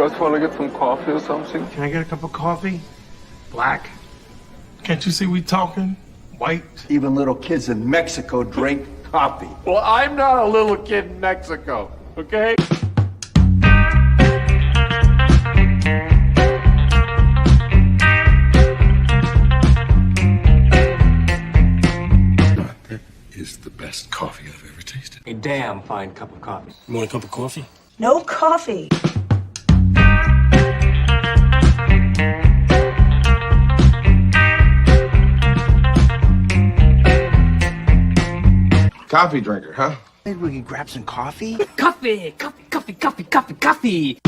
guys want to get some coffee or something? Can I get a cup of coffee? Black? Can't you see we talking? White? Even little kids in Mexico drink coffee. Well, I'm not a little kid in Mexico, okay? That is the best coffee I've ever tasted. A damn fine cup of coffee. You want a cup of coffee? No coffee. Coffee drinker, huh? Maybe we could grab some coffee? Coffee! Coffee, coffee, coffee, coffee, coffee!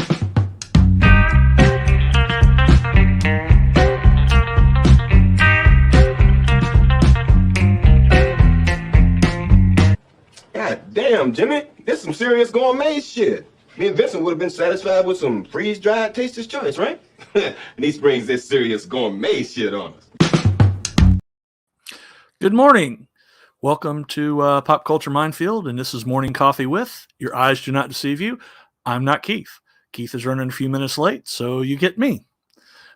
God damn, Jimmy. This is some serious gourmet shit. Me and Vincent would have been satisfied with some freeze-dried Taster's Choice, right? And he brings this serious gourmet shit on us. Good morning. Welcome to Pop Culture Minefield, and this is Morning Coffee with. Your eyes do not deceive you. I'm not Keith. Keith is running a few minutes late, so you get me.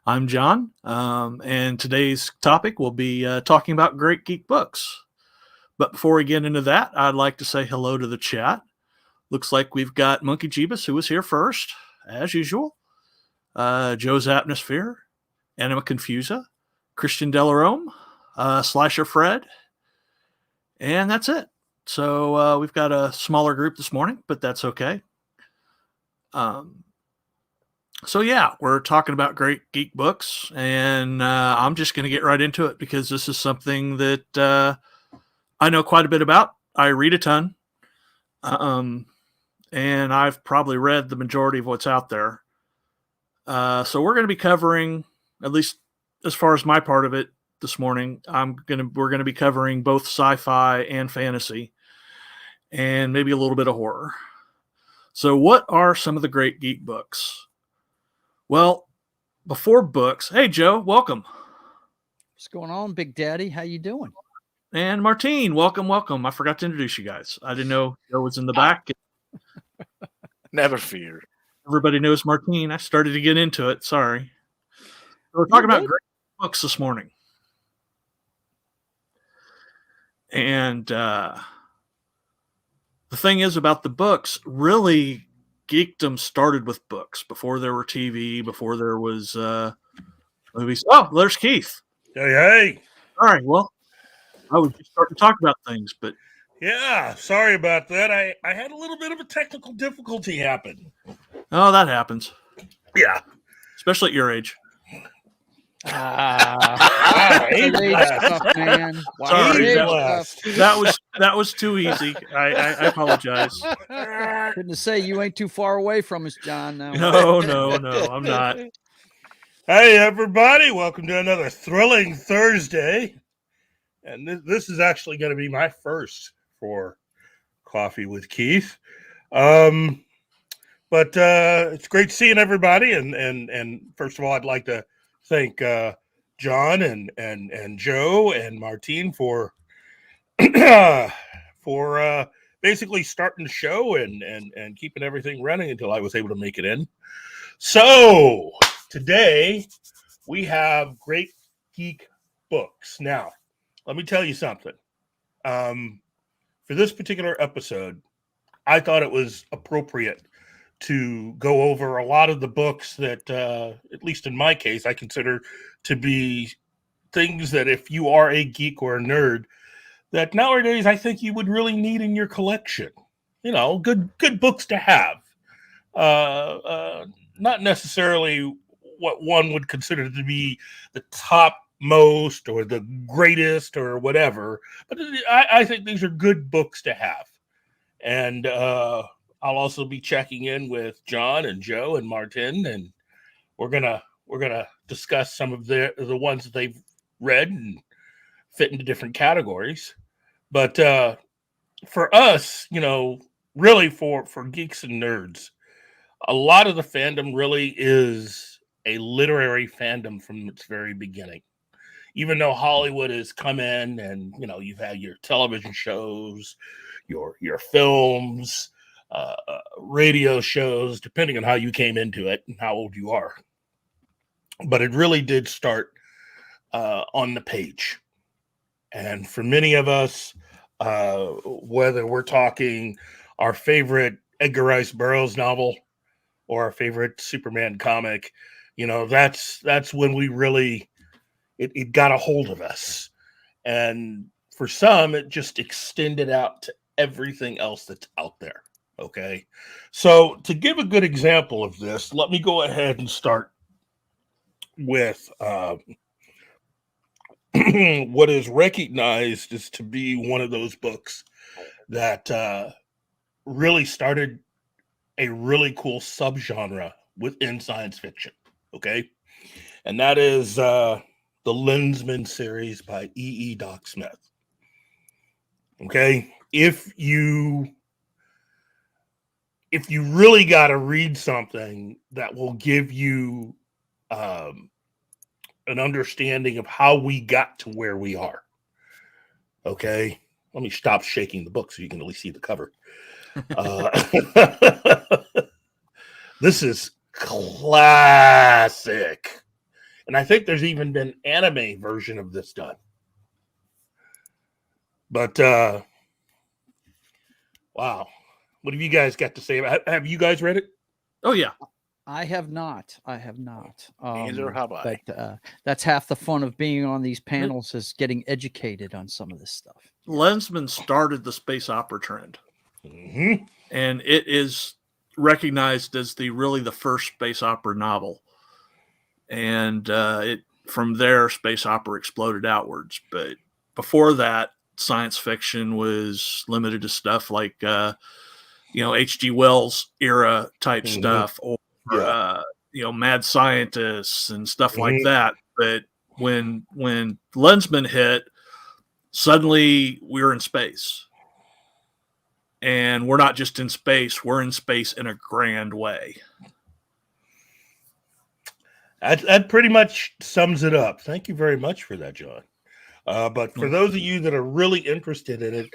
I'm John, and today's topic will be talking about great geek books. But before we get into that, I'd like to say hello to the chat. Looks like we've got Monkey Jeebus, who was here first, as usual. Joe's Atmosphere, Anima Confusa, Christian Delarome, Slasher Fred, and that's it. So we've got a smaller group this morning, but that's okay. So yeah, we're talking about great geek books, and I'm just going to get right into it because this is something that I know quite a bit about. I read a ton, and I've probably read the majority of what's out there. So we're going to be covering, at least as far as my part of it this morning, we're going to be covering both sci-fi and fantasy, and maybe a little bit of horror. So what are some of the great geek books? Well, before books, hey Joe, welcome. What's going on, Big Daddy? How you doing? And Martine, welcome. I forgot to introduce you guys. I didn't know Joe was in the back. Never fear. Everybody knows Martine. I started to get into it. Sorry. So we're talking about great books this morning. And the thing is about the books, really, geekdom started with books before there were TV, before there was movies. Oh, there's Keith. Hey. All right, well, I was just starting to talk about things, but Yeah, sorry about that. I had a little bit of a technical difficulty happen. oh, that happens, Yeah. especially at your age. Age stuff, man. Wow, Sorry, age that stuff. That was too easy. I apologize. Couldn't say you ain't too far away from us, John. Now. No, I'm not. Hey, everybody. Welcome to another thrilling Thursday. And this is actually going to be my first for Coffee with Keith. But it's great seeing everybody. And first of all, I'd like to thank John and Joe and Martine for basically starting the show and keeping everything running until I was able to make it in. So today we have great geek books. Now, let me tell you something. For this particular episode, I thought it was appropriate to go over a lot of the books that, at least in my case, I consider to be things that if you are a geek or a nerd, that nowadays I think you would really need in your collection. You know, good books to have. Not necessarily what one would consider to be the top most or the greatest or whatever, but I think these are good books to have. And I'll also be checking in with John and Joe and Martin, and we're gonna discuss some of the ones that they've read and fit into different categories. But for us, you know, really for geeks and nerds, a lot of the fandom really is a literary fandom from its very beginning. Even though Hollywood has come in and, you know, you've had your television shows, your films, radio shows, depending on how you came into it and how old you are. But it really did start on the page. And for many of us, whether we're talking our favorite Edgar Rice Burroughs novel or our favorite Superman comic, that's when we really, it got a hold of us. And for some, it just extended out to everything else that's out there. Okay. So to give a good example of this, let me go ahead and start with what is recognized as to be one of those books that really started a really cool subgenre within science fiction. Okay. And that is the Lensman series by Doc Smith. Okay. If you really got to read something that will give you an understanding of how we got to where we are. Okay. Let me stop shaking the book so you can at least see the cover. This is classic. And I think there's even been an anime version of this done. But, wow. What have you guys got to say? Have you guys read it? Oh, yeah. I have not. Neither have I. But that's half the fun of being on these panels is getting educated on some of this stuff. Lensman started the space opera trend. Mm-hmm. And it is recognized as the first space opera novel. And from there, space opera exploded outwards. But before that, science fiction was limited to stuff like, H.G. Wells era type stuff, or mad scientists and stuff like that. But when Lensman hit, suddenly we're in space. And we're not just in space, we're in space in a grand way. That pretty much sums it up. Thank you very much for that, John. But for those of you that are really interested in it,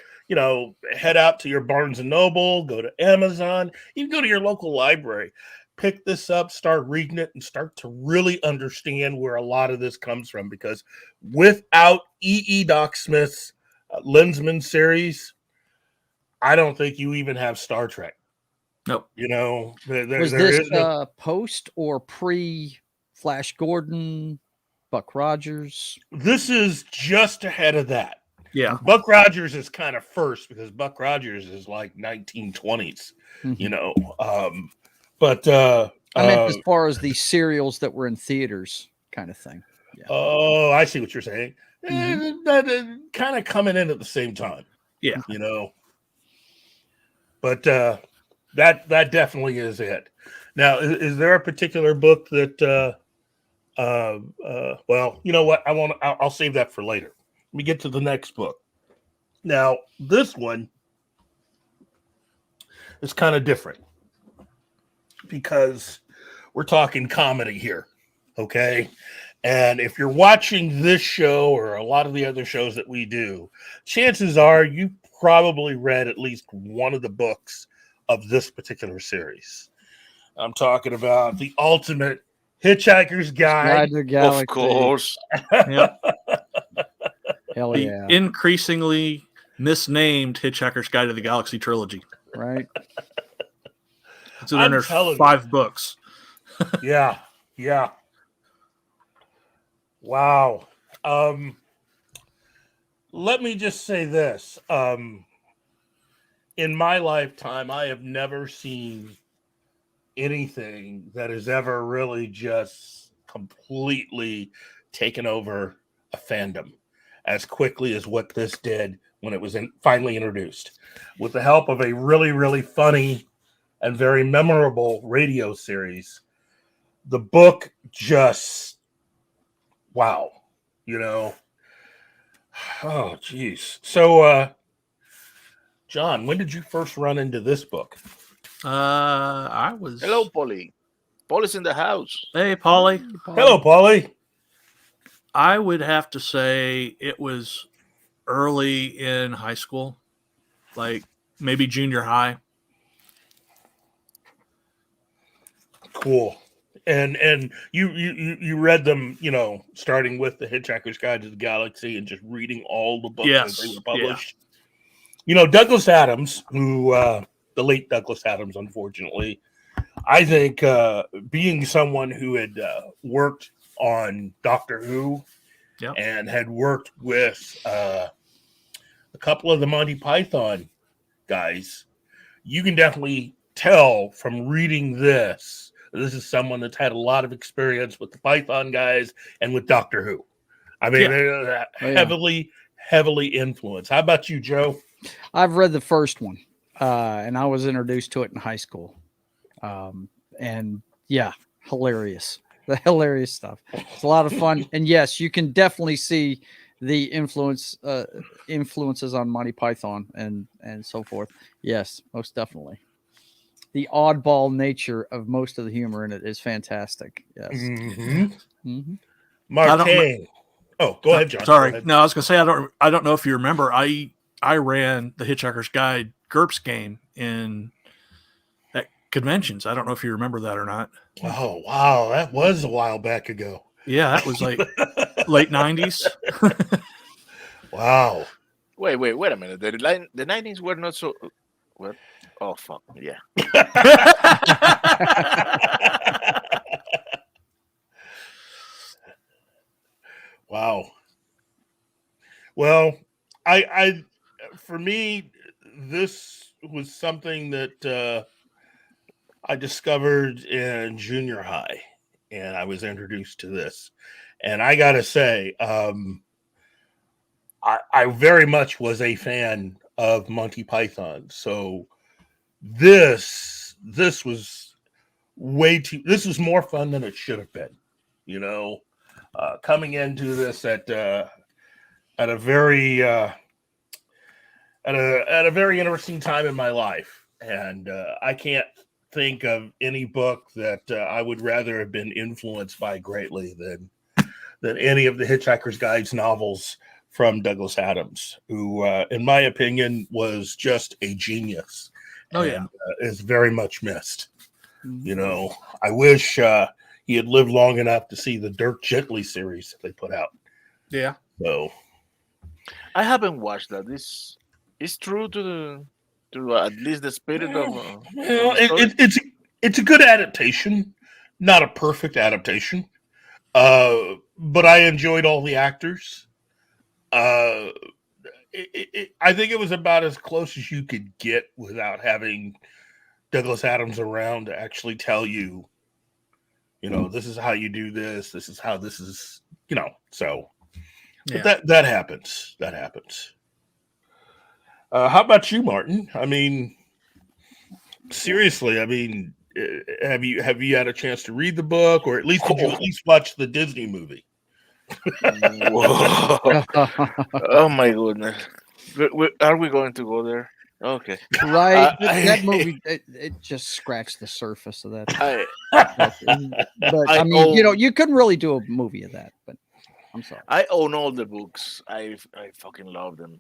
head out to your Barnes and Noble, go to Amazon, even go to your local library, pick this up, start reading it, and start to really understand where a lot of this comes from. Because without Doc Smith's Lensman series, I don't think you even have Star Trek. Nope. Was this post or pre Flash Gordon, Buck Rogers? This is just ahead of that. Yeah. Buck Rogers is kind of first because Buck Rogers is like 1920s, but I meant as far as the serials that were in theaters kind of thing. Yeah. Oh, I see what you're saying. That kind of coming in at the same time. Yeah. But that definitely is it. Now, is there a particular book that well, you know what? I'll save that for later. Let me get to the next book. Now, this one is kind of different because we're talking comedy here, okay? And if you're watching this show or a lot of the other shows that we do, chances are you probably read at least one of the books of this particular series. I'm talking about the ultimate Hitchhiker's Guide to the Galaxy. Of course. Yep. Hell The yeah. increasingly misnamed Hitchhiker's Guide to the Galaxy trilogy. Right. It's in there's 5 books. Yeah. Wow. Let me just say this. In my lifetime, I have never seen anything that has ever really just completely taken over a fandom as quickly as what this did when it was finally introduced. With the help of a really, really funny and very memorable radio series, the book just, wow, Oh, geez. So, John, when did you first run into this book? I was. Hello, Polly. Polly's in the house. Hey, Polly. Hello, Polly. I would have to say it was early in high school, like maybe junior high. Cool. And you read them, starting with The Hitchhiker's Guide to the Galaxy and just reading all the books as they were published. Douglas Adams, who the late Douglas Adams, unfortunately, I think being someone who had worked on Doctor Who and had worked with a couple of the Monty Python guys, you can definitely tell from reading this is someone that's had a lot of experience with the Python guys and with Doctor Who. I mean, they're heavily influenced. How about you, Joe? I've read the first one, and I was introduced to it in high school. And yeah, hilarious. The hilarious stuff. It's a lot of fun. And yes, you can definitely see the influences on Monty Python and so forth. Yes, most definitely. The oddball nature of most of the humor in it is fantastic. Yes. Martin. Oh, go ahead, John. Sorry. Ahead. No, I was going to say, I don't know if you remember, I ran the Hitchhiker's Guide GURPS game at conventions. I don't know if you remember that or not. Oh, wow. That was a while back ago. Yeah, that was like late 90s. Wow. Wait a minute. The 90s were not so... What? Oh, fuck. Yeah. Wow. Well, I for me, this was something that I discovered in junior high, and I was introduced to this. And I got to say, I very much was a fan of Monty Python. So this was this was more fun than it should have been, coming into this at a very at a very interesting time in my life. And I can't think of any book that I would rather have been influenced by greatly than any of the Hitchhiker's Guide's novels from Douglas Adams, who, in my opinion, was just a genius. Oh, yeah. And is very much missed. I wish he had lived long enough to see the Dirk Gently series that they put out. Yeah. So I haven't watched that. This is true to at least the spirit of. It's a good adaptation, not a perfect adaptation, but I enjoyed all the actors. I think it was about as close as you could get without having Douglas Adams around to actually tell you, this is how you do this. This is how this is, so. Yeah. But that happens. That happens. How about you, Martin? I mean, seriously, have you had a chance to read the book, or at least did you at least watch the Disney movie? Whoa. Oh my goodness. Are we going to go there? Okay. Right. That movie, it just scratched the surface of that. But I mean, you couldn't really do a movie of that, but I'm sorry. I own all the books. I fucking love them.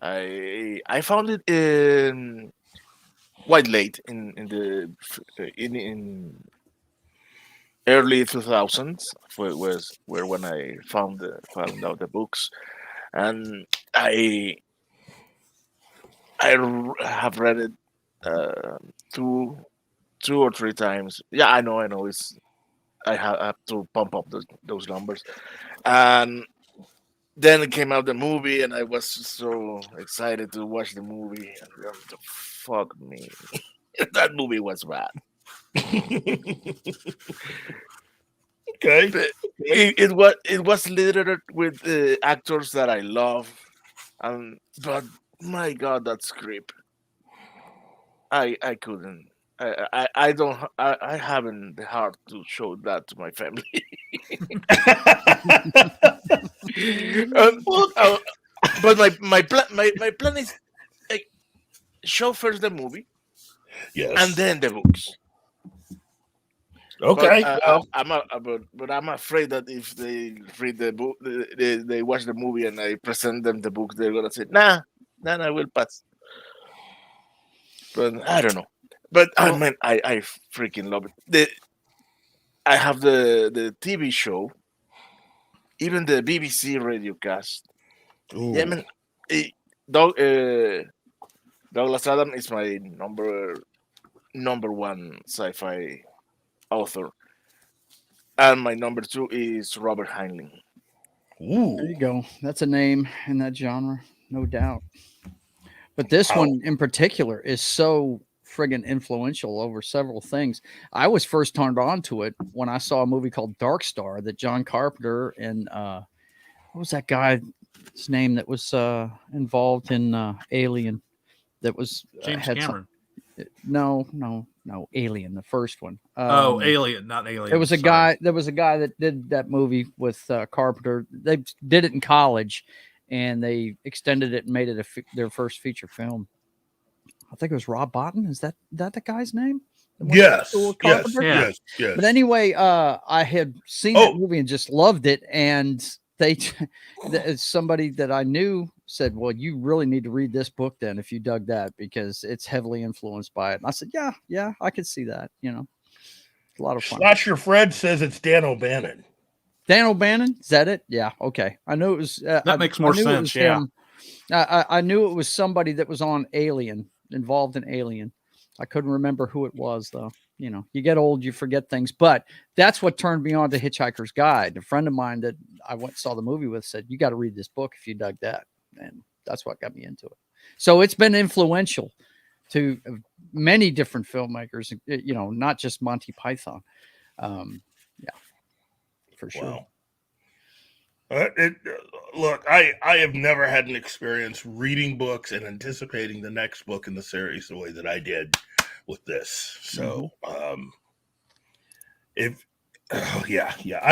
I found it quite late in early 2000s where when I found out the books, and I have read it two or three times. Yeah, I know. I have to pump up those numbers, and then it came out the movie, and I was so excited to watch the movie. And fuck me, that movie was bad. Okay. It was littered with actors that I love, but my God, that script, I couldn't. I don't. I haven't the heart to show that to my family. But my plan is show first the movie, yes, and then the books. Okay, but I'm afraid that if they read the book, they watch the movie, and I present them the book, they're gonna say, "Nah, I will pass." But I don't know. But I freaking love it. I have the TV show, even the BBC radio cast. Ooh. Yeah, man. eh, Doug, Douglas Adams is my number one sci-fi author, and my number two is Robert Heinlein. Ooh. There you go. That's a name in that genre, no doubt. But this Wow. one in particular is so friggin' influential over several things. I was first turned on to it when I saw a movie called Dark Star that John Carpenter and what was that guy's name that was involved in Alien? That was James had Cameron. no, Alien, the first one. Alien, not Alien. There was a Sorry. guy. There was a guy that did that movie with Carpenter. They did it in college, and they extended it and made it their first feature film. I think it was Rob Bottin. Is that the guy's name? The one that Yes. went to Yes. Carpenter? Yeah. Yes. Yes. But anyway, I had seen Oh. that movie and just loved it. And they, somebody that I knew said, "Well, you really need to read this book then if you dug that because it's heavily influenced by it." And I said, "Yeah, I could see that. You know, it's a lot of fun." Slasher Fred says it's Dan O'Bannon. Dan O'Bannon, is that it? Yeah, okay. I knew it was. That makes more I knew it sense, was yeah. him. I knew it was somebody that was on Alien, involved in Alien. I couldn't remember who it was though. You know, you get old, you forget things. But that's what turned me on to Hitchhiker's Guide. A friend of mine that I went and saw the movie with said, "You got to read this book if you dug that," and that's what got me into it. So it's been influential to many different filmmakers. You know, not just Monty Python. Yeah, for sure. Wow. Look, I have never had an experience reading books and anticipating the next book in the series the way that I did with this. So, I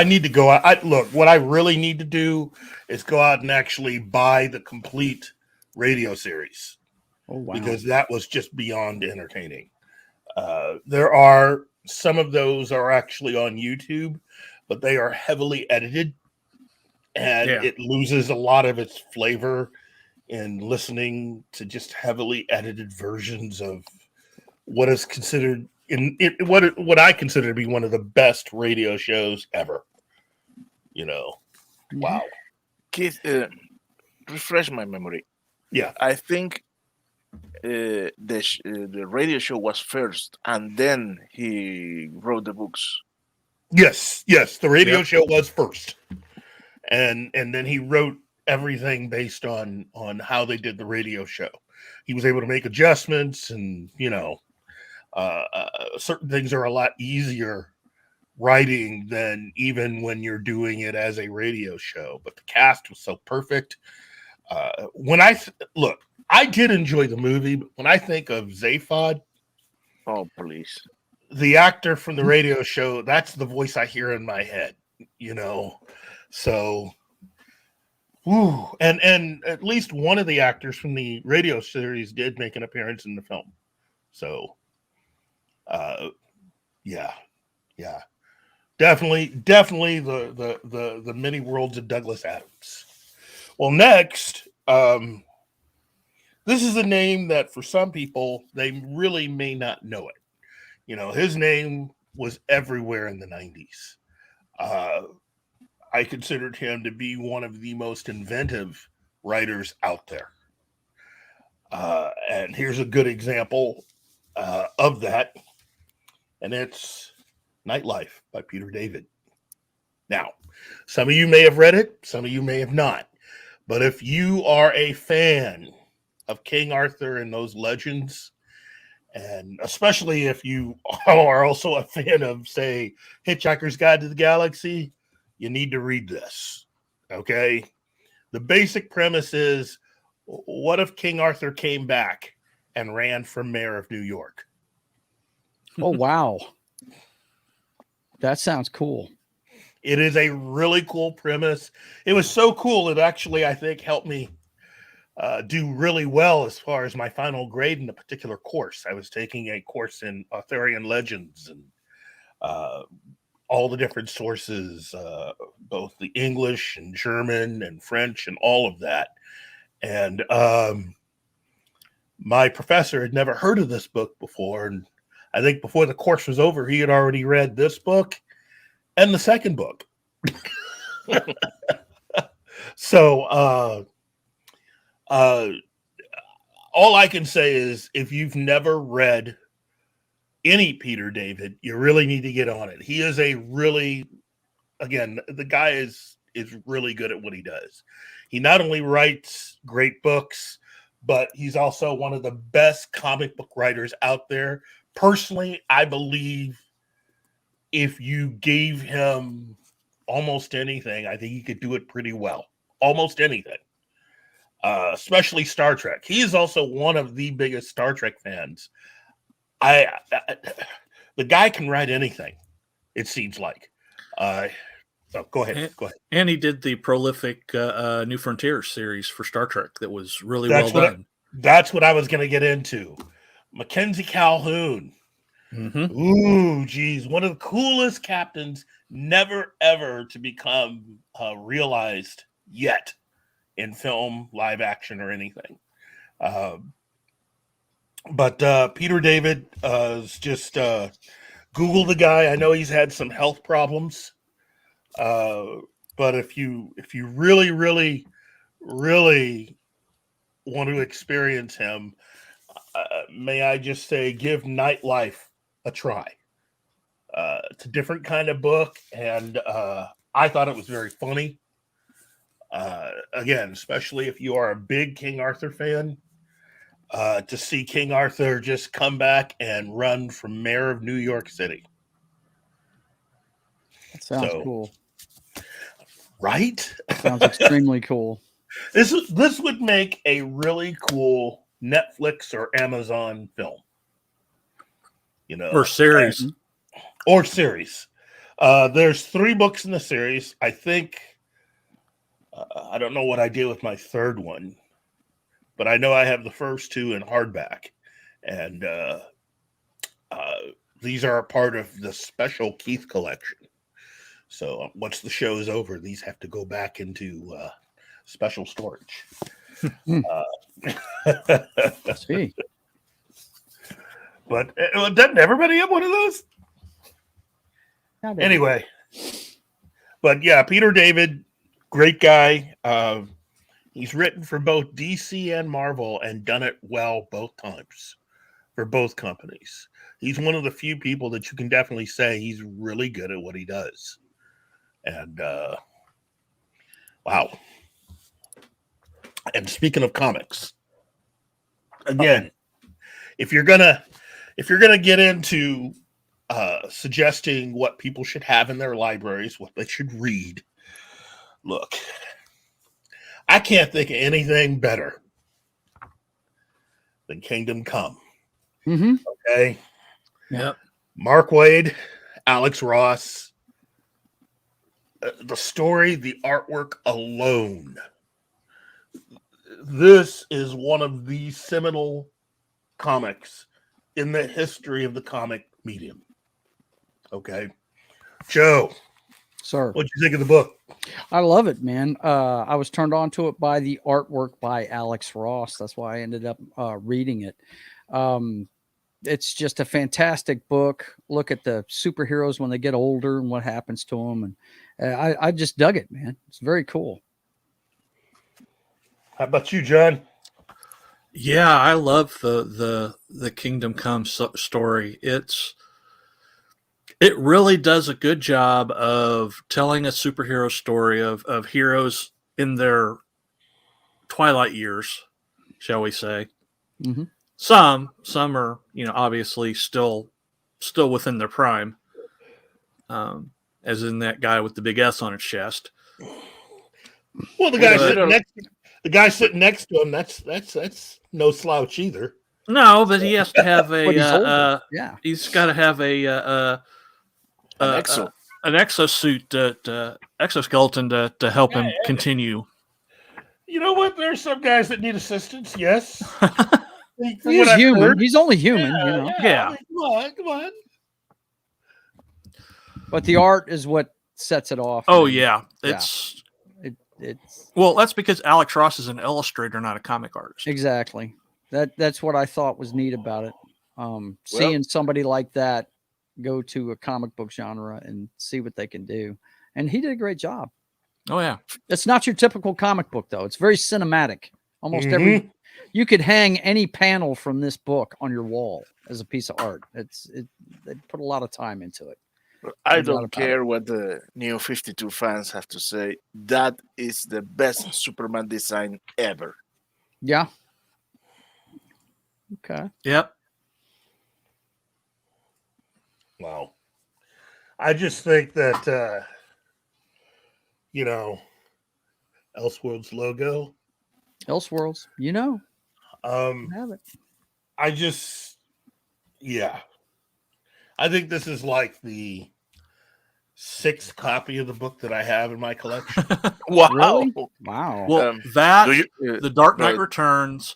need to go out. Look, what I really need to do is go out and actually buy the complete radio series. Oh, wow. Because that was just beyond entertaining. There are some of those are actually on YouTube, but they are heavily edited. And it loses a lot of its flavor in listening to just heavily edited versions of what is considered what I consider to be one of the best radio shows ever. You know, wow. Keith, refresh my memory. Yeah, I think the radio show was first, and then he wrote the books. Yes. The radio show was first. And then he wrote everything based on how they did the radio show. He was able to make adjustments, and certain things are a lot easier writing than even when you're doing it as a radio show. But the cast was so perfect. I did enjoy the movie, but when I think of Zaphod, oh please, the actor from the radio show, that's the voice I hear in my head. You know. So, and at least one of the actors from the radio series did make an appearance in the film. So, definitely the many worlds of Douglas Adams. Well, next, this is a name that for some people they really may not know it. You know, his name was everywhere in the 90s. I considered him to be one of the most inventive writers out there. And here's a good example of that. And it's Nightlife by Peter David. Now, some of you may have read it, some of you may have not. But if you are a fan of King Arthur and those legends, and especially if you are also a fan of, say, Hitchhiker's Guide to the Galaxy, you need to read this, okay? The basic premise is, what if King Arthur came back and ran for mayor of New York? Oh, wow. That sounds cool. It is a really cool premise. It was so cool, it actually, I think, helped me do really well as far as my final grade in a particular course. I was taking a course in Arthurian legends and all the different sources, both the English and German and French and all of that. And my professor had never heard of this book before. And I think before the course was over, he had already read this book. and the second book. So, all I can say is if you've never read any Peter David, you really need to get on it. He is a really, again, the guy is really good at what he does. He not only writes great books, but he's also one of the best comic book writers out there. Personally, I believe if you gave him almost anything, I think he could do it pretty well. Almost anything. Especially Star Trek. He is also one of the biggest Star Trek fans. The guy can write anything, it seems like. Go ahead. And he did the prolific New Frontiers series for Star Trek that was really well done. That's what I was going to get into. Mackenzie Calhoun. Mm-hmm. Ooh, geez. One of the coolest captains never, ever to become realized yet in film, live action, or anything. But Peter David is just Google the guy. I know he's had some health problems. But if you really, really, really want to experience him, may I just say, give Nightlife a try. It's a different kind of book, and I thought it was very funny. Again, especially if you are a big King Arthur fan, to see King Arthur just come back and run for mayor of New York City. That sounds cool. Right? Sounds extremely cool. This would make a really cool Netflix or Amazon film. You know, or series. There's 3 books in the series. I think I don't know what I did with my third one, but I know I have the first 2 in hardback, and these are a part of the special Keith collection. So once the show is over, these have to go back into special storage. See. But doesn't everybody have one of those? Anyway. But yeah, Peter David, great guy. He's written for both DC and Marvel and done it well both times for both companies. He's one of the few people that you can definitely say he's really good at what he does. And wow. And speaking of comics, again, if you're gonna get into suggesting what people should have in their libraries, what they should read, look, I can't think of anything better than Kingdom Come. Mm-hmm. Okay. Yep. Mark Waid, Alex Ross. The story, the artwork alone. This is one of the seminal comics in the history of the comic medium. Okay. Joe. Sir. What'd you think of the book? I love it, man. I was turned on to it by the artwork by Alex Ross. That's why I ended up reading it. It's just a fantastic book. Look at the superheroes when they get older and what happens to them. And I just dug it, man. It's very cool. How about you, John? Yeah, I love the Kingdom Come story. It really does a good job of telling a superhero story of heroes in their twilight years, shall we say. Mm-hmm. Some are, obviously still within their prime, as in that guy with the big S on his chest. Well, the guy sitting next to him, that's no slouch either. No, but he has to have he's got to have an exosuit, exoskeleton to help him continue. You know what? There's some guys that need assistance. Yes. He's human. He's only human, Yeah. Come on. But the art is what sets it off. Oh yeah, it's well, that's because Alex Ross is an illustrator, not a comic artist. Exactly. That's what I thought was neat about it. Seeing somebody like that go to a comic book genre and see what they can do. And he did a great job. Oh yeah. It's not your typical comic book though. It's very cinematic. Almost every you could hang any panel from this book on your wall as a piece of art. They put a lot of time into it. I don't care what the Neo 52 fans have to say. That is the best Superman design ever. Yeah. Okay. Yep. Wow. I just think that, Elseworlds logo. Elseworlds, have it. I think this is like the 6th copy of the book that I have in my collection. Wow. Really? Wow. Well, The Dark Knight Returns,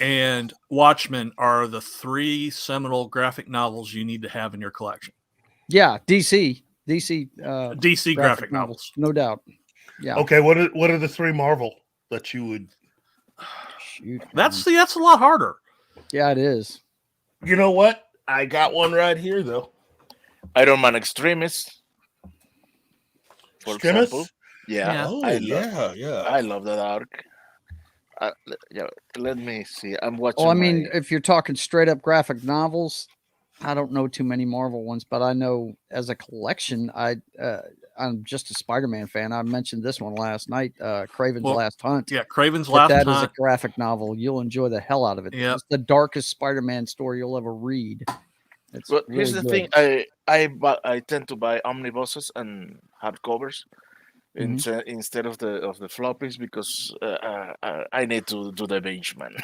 and Watchmen are the 3 seminal graphic novels you need to have in your collection. Yeah, DC graphic novels, no doubt. Yeah. Okay, what are the 3 Marvel that you would? Shoot, that's a lot harder. Yeah, it is. You know what? I got one right here though. Iron Man Extremis. For Extremis? example. Yeah. Oh, yeah. I love that arc. Let me see. I'm watching. Well, I mean, if you're talking straight up graphic novels, I don't know too many Marvel ones, but I know as a collection, I'm just a Spider-Man fan. I mentioned this one last night, Kraven's Last Hunt. Yeah, Kraven's Last Hunt. That is a graphic novel. You'll enjoy the hell out of it. Yep. It's the darkest Spider-Man story you'll ever read. It's But really here's the good. thing: I tend to buy omnibuses and hardcovers instead of the floppies because I need to do the binge, man.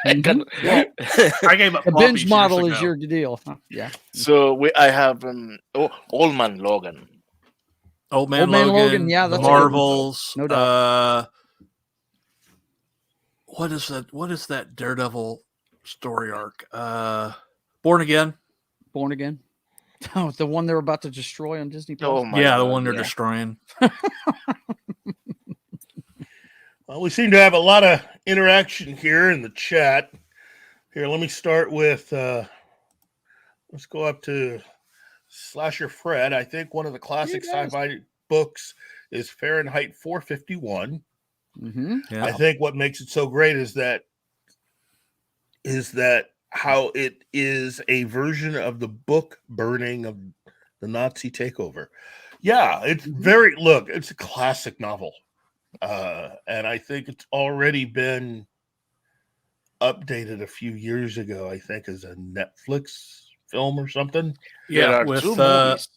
I gave up the floppies binge years model is ago. your deal. Huh? Yeah. So I have Old Man Logan. Old Man Man Logan. Logan, yeah, that's a good Marvels. one. No doubt. What is that? What is that Daredevil story arc? Born Again. Born Again. Oh, the one they're about to destroy on Disney Plus. Oh my Yeah, the God, one they're yeah. destroying. Well, we seem to have a lot of interaction here in the chat. Here, let me start with. Let's go up to Slasher Fred. I think one of the classic sci-fi books is Fahrenheit 451. Mm-hmm. Yeah. I think what makes it so great is that how it is a version of the book burning of the Nazi takeover. Yeah, it's it's a classic novel. And I think it's already been updated a few years ago, I think, as a Netflix film or something. Yeah, There are with 2 movies.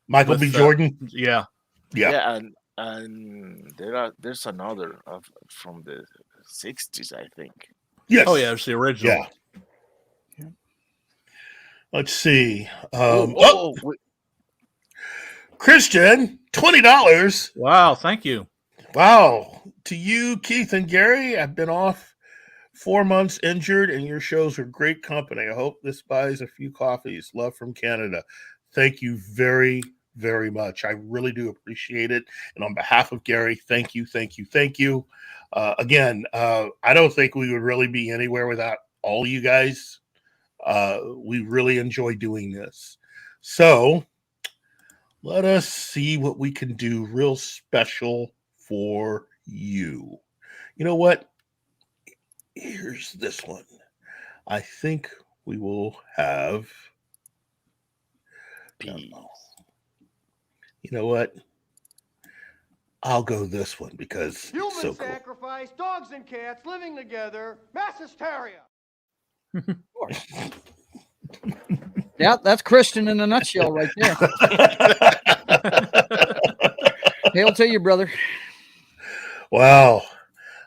Michael B. Jordan. Yeah. Yeah, and there's another from the 60s, I think. Yes. Oh yeah, it's the original. Yeah. Let's see. Christian, $20. Wow, thank you. Wow. To you, Keith and Gary, I've been off 4 months injured, and your shows are great company. I hope this buys a few coffees. Love from Canada. Thank you very, very much. I really do appreciate it. And on behalf of Gary, thank you, thank you, thank you. Again, I don't think we would really be anywhere without all you guys. We really enjoy doing this. So let us see what we can do real special for you. You know what? Here's this one. I think we will have. You know what? I'll go this one because Human it's so cool. sacrifice, dogs and cats living together, mass hysteria. Yeah, that's Christian in a nutshell right there. Hail to you, brother. Wow.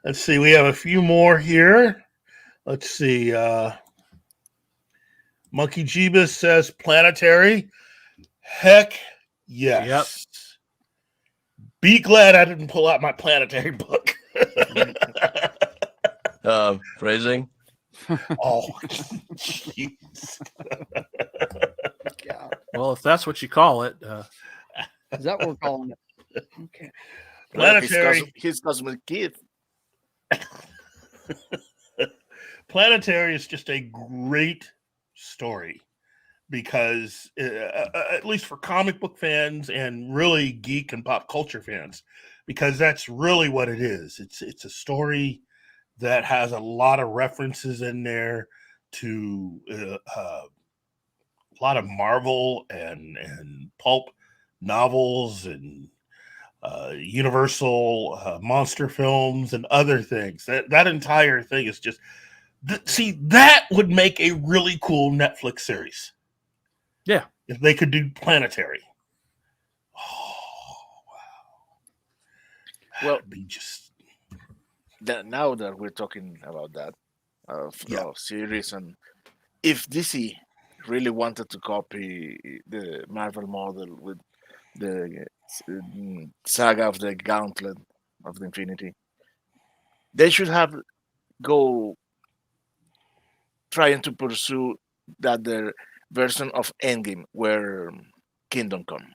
Let's see. We have a few more here. Let's see. Monkey Jeebus says planetary. Heck yes. Yep. Be glad I didn't pull out my planetary book. Phrasing. Oh, jeez. Yeah. Well, if that's what you call it. Is that what we're calling it? Okay. Planetary. His cousin Keith. Planetary is just a great story. because at least for comic book fans and really geek and pop culture fans, because that's really what it is. It's a story that has a lot of references in there to a lot of Marvel and pulp novels and Universal monster films and other things. That entire thing is just see, that would make a really cool Netflix series. Yeah, if they could do Planetary. Oh wow! Well, That'd be just now that we're talking about that series, and if DC really wanted to copy the Marvel model with the saga of the Gauntlet of the Infinity, they should have go trying to pursue that their version of Endgame where Kingdom Come.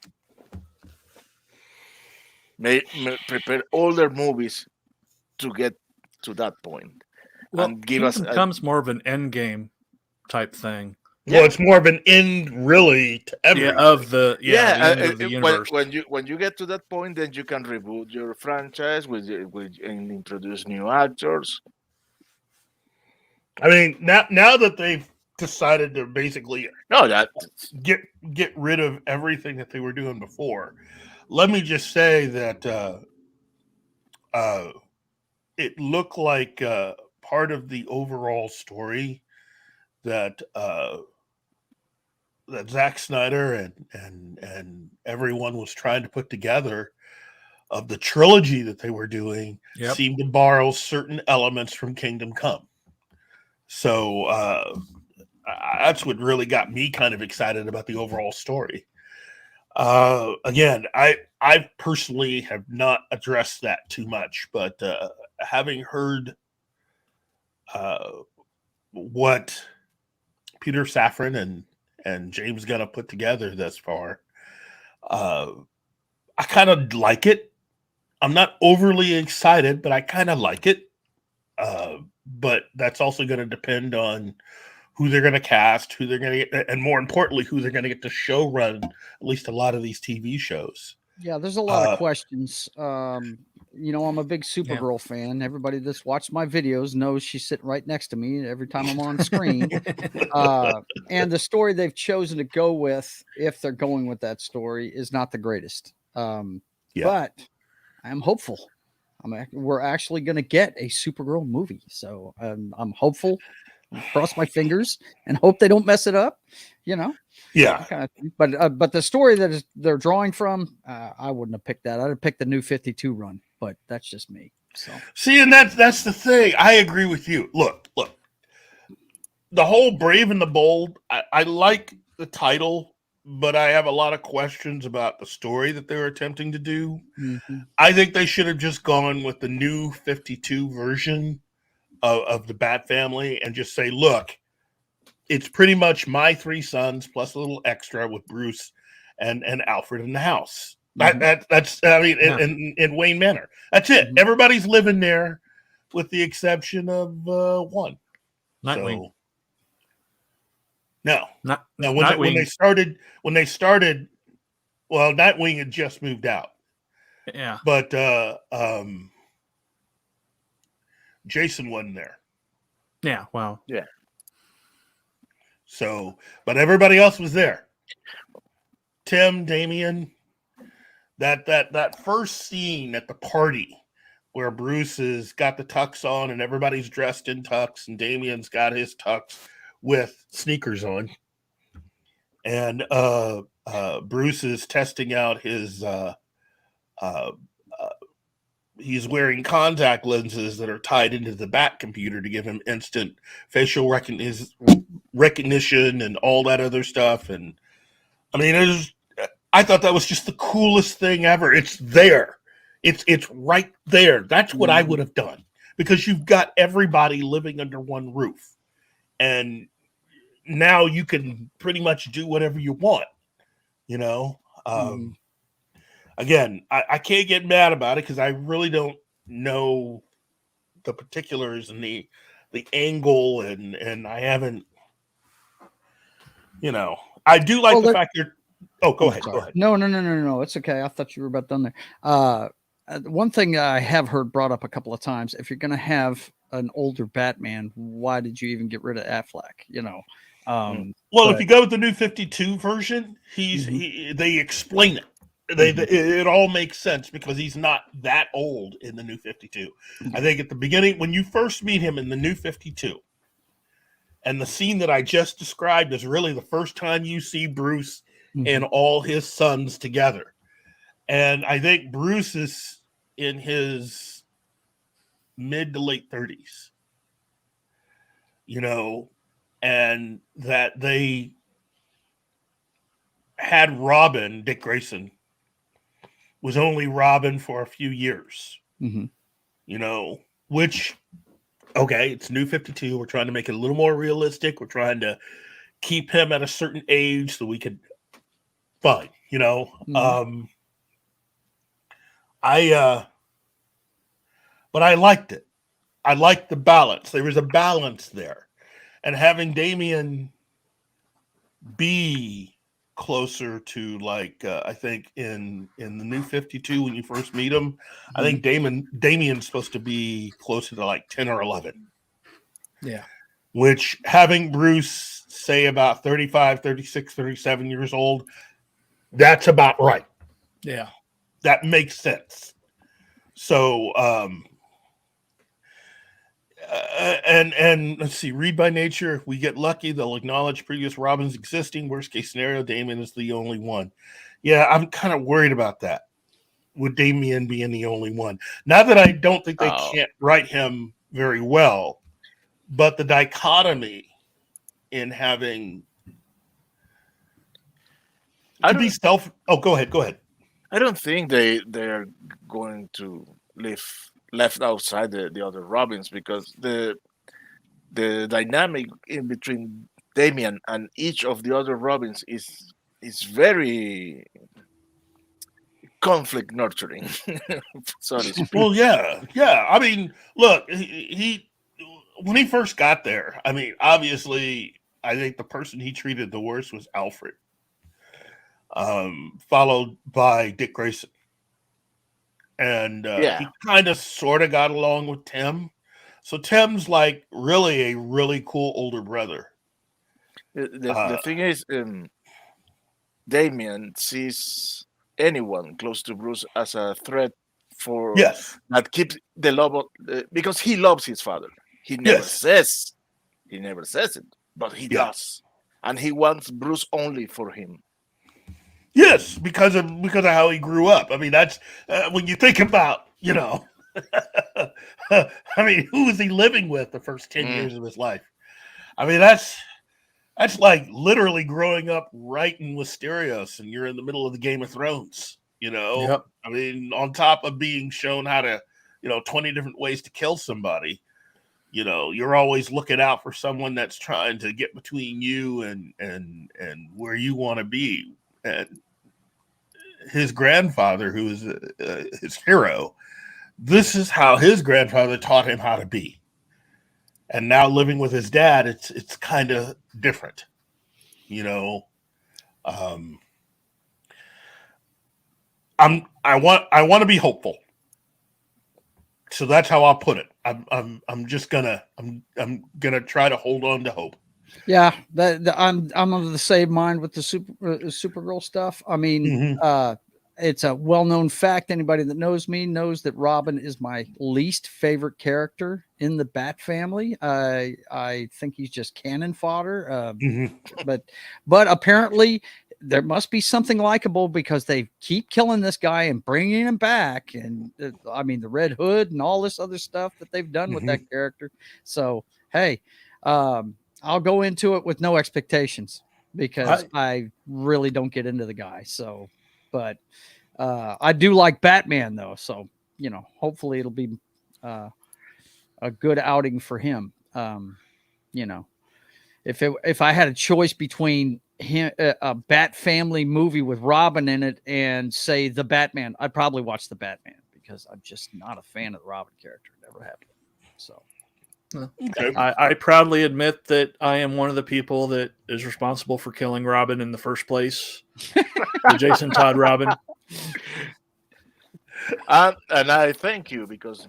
May prepare all their movies to get to that point, well, and give Kingdom us Come's more of an end game type thing. well, it's more of an end really to everything. The end of the universe. when you get to that point, then you can reboot your franchise with and introduce new actors. I mean, now that they've decided to basically get rid of everything that they were doing before, let me just say that it looked like part of the overall story that that Zack Snyder and everyone was trying to put together of the trilogy that they were doing seemed to borrow certain elements from Kingdom Come. So that's what really got me kind of excited about the overall story. Again, I personally have not addressed that too much, but having heard what Peter Safran and James Gunn have put together thus far, I kind of like it. I'm not overly excited, but I kind of like it. But that's also going to depend on who they're going to cast, who they're going to get, and more importantly, who they're going to get to show run at least a lot of these TV shows. Yeah, there's a lot of questions. I'm a big Supergirl fan. Everybody that's watched my videos knows she's sitting right next to me every time I'm on screen. And the story they've chosen to go with, if they're going with that story, is not the greatest. But I'm hopeful. We're actually going to get a Supergirl movie, so I'm hopeful. Cross my fingers and hope they don't mess it up. Yeah. But the story that they're drawing from, I wouldn't have picked that. I'd have picked the New 52 run, but that's just me. So see, and that's the thing. I agree with you. Look, the whole Brave and the Bold. I like the title, but I have a lot of questions about the story that they're attempting to do. Mm-hmm. I think they should have just gone with the New 52 version of the Bat family and just say, look, it's pretty much my three sons plus a little extra with Bruce and Alfred in the house. That's in Wayne Manor. That's it. Mm-hmm. Everybody's living there with the exception of one. Nightwing. So, no. Nightwing. When they started, well, Nightwing had just moved out. Yeah. But Jason wasn't there. Yeah, wow. Yeah. So, but everybody else was there. Tim, Damien, that first scene at the party where Bruce has got the tux on and everybody's dressed in tux and Damien's got his tux with sneakers on. And Bruce is testing out his he's wearing contact lenses that are tied into the Bat computer to give him instant facial recognition and all that other stuff. And I mean, I thought that was just the coolest thing ever. It's there. It's right there. That's what I would have done, because you've got everybody living under one roof. And now you can pretty much do whatever you want, Again, I can't get mad about it because I really don't know the particulars and the angle, and I haven't, I do like Well, the there- fact you're. Oh, go I'm ahead. sorry. Go ahead. No. It's okay. I thought you were about done there. One thing I have heard brought up a couple of times: if you're going to have an older Batman, why did you even get rid of Affleck? You know. Well, if you go with the new 52 version, they explain it. It all makes sense because he's not that old in the new 52. I think at the beginning, when you first meet him in the new 52, and the scene that I just described is really the first time you see Bruce and all his sons together. And I think Bruce is in his mid to late 30s, you know, and that they had Robin, Dick Grayson, was only Robin for a few years, you know, which, okay, it's new 52. We're trying to make it a little more realistic. We're trying to keep him at a certain age so we could, fine, you know. But I liked it. I liked the balance. There was a balance there. And having Damian be closer to, like, I think in the new 52 when you first meet him, I think Damian's supposed to be closer to like 10 or 11. Yeah. Which, having Bruce say about 35, 36, 37 years old, that's about right. Yeah. That makes sense. So, and let's see, read by nature. If we get lucky, they'll acknowledge previous Robins existing. Worst case scenario, Damian is the only one. Yeah, I'm kind of worried about that. With Damian being the only one. Not that I don't think they can't write him very well, but the dichotomy in having to be self. Oh, go ahead. I don't think they're going to left outside the other Robins, because the dynamic in between Damian and each of the other Robins is very conflict nurturing, so to speak. Well, yeah. I mean, look, he when he first got there, I mean, obviously, I think the person he treated the worst was Alfred, followed by Dick Grayson. And he kind of sort of got along with Tim. So Tim's like really a really cool older brother. The thing is, Damian sees anyone close to Bruce as a threat for that keeps the love of, because he loves his father. He never says it, but he does, and he wants Bruce only for him. Yes, because of how he grew up. I mean, that's when you think about, you know, I mean, who was he living with the first 10 years of his life? I mean, that's like literally growing up right in Westeros, and you're in the middle of the Game of Thrones, you know? Yep. I mean, on top of being shown how to, 20 different ways to kill somebody, you're always looking out for someone that's trying to get between you and where you want to be. And his grandfather, who is his hero, this is how his grandfather taught him how to be. And now living with his dad, it's kind of different, I want to be hopeful, so that's how I'll put it. I'm gonna try to hold on to hope. Yeah, I'm of the same mind with the Supergirl stuff. I mean, it's a well-known fact. Anybody that knows me knows that Robin is my least favorite character in the Bat family. I think he's just cannon fodder. But apparently there must be something likable, because they keep killing this guy and bringing him back. And I mean, the Red Hood and all this other stuff that they've done with that character. So, hey, I'll go into it with no expectations, because I really don't get into the guy. So, but I do like Batman though. So, hopefully it'll be a good outing for him. If I had a choice between him, a Bat family movie with Robin in it, and say the Batman, I'd probably watch the Batman, because I'm just not a fan of the Robin character. Never have been. So, Okay. I proudly admit that I am one of the people that is responsible for killing Robin in the first place. The Jason Todd Robin. And I thank you because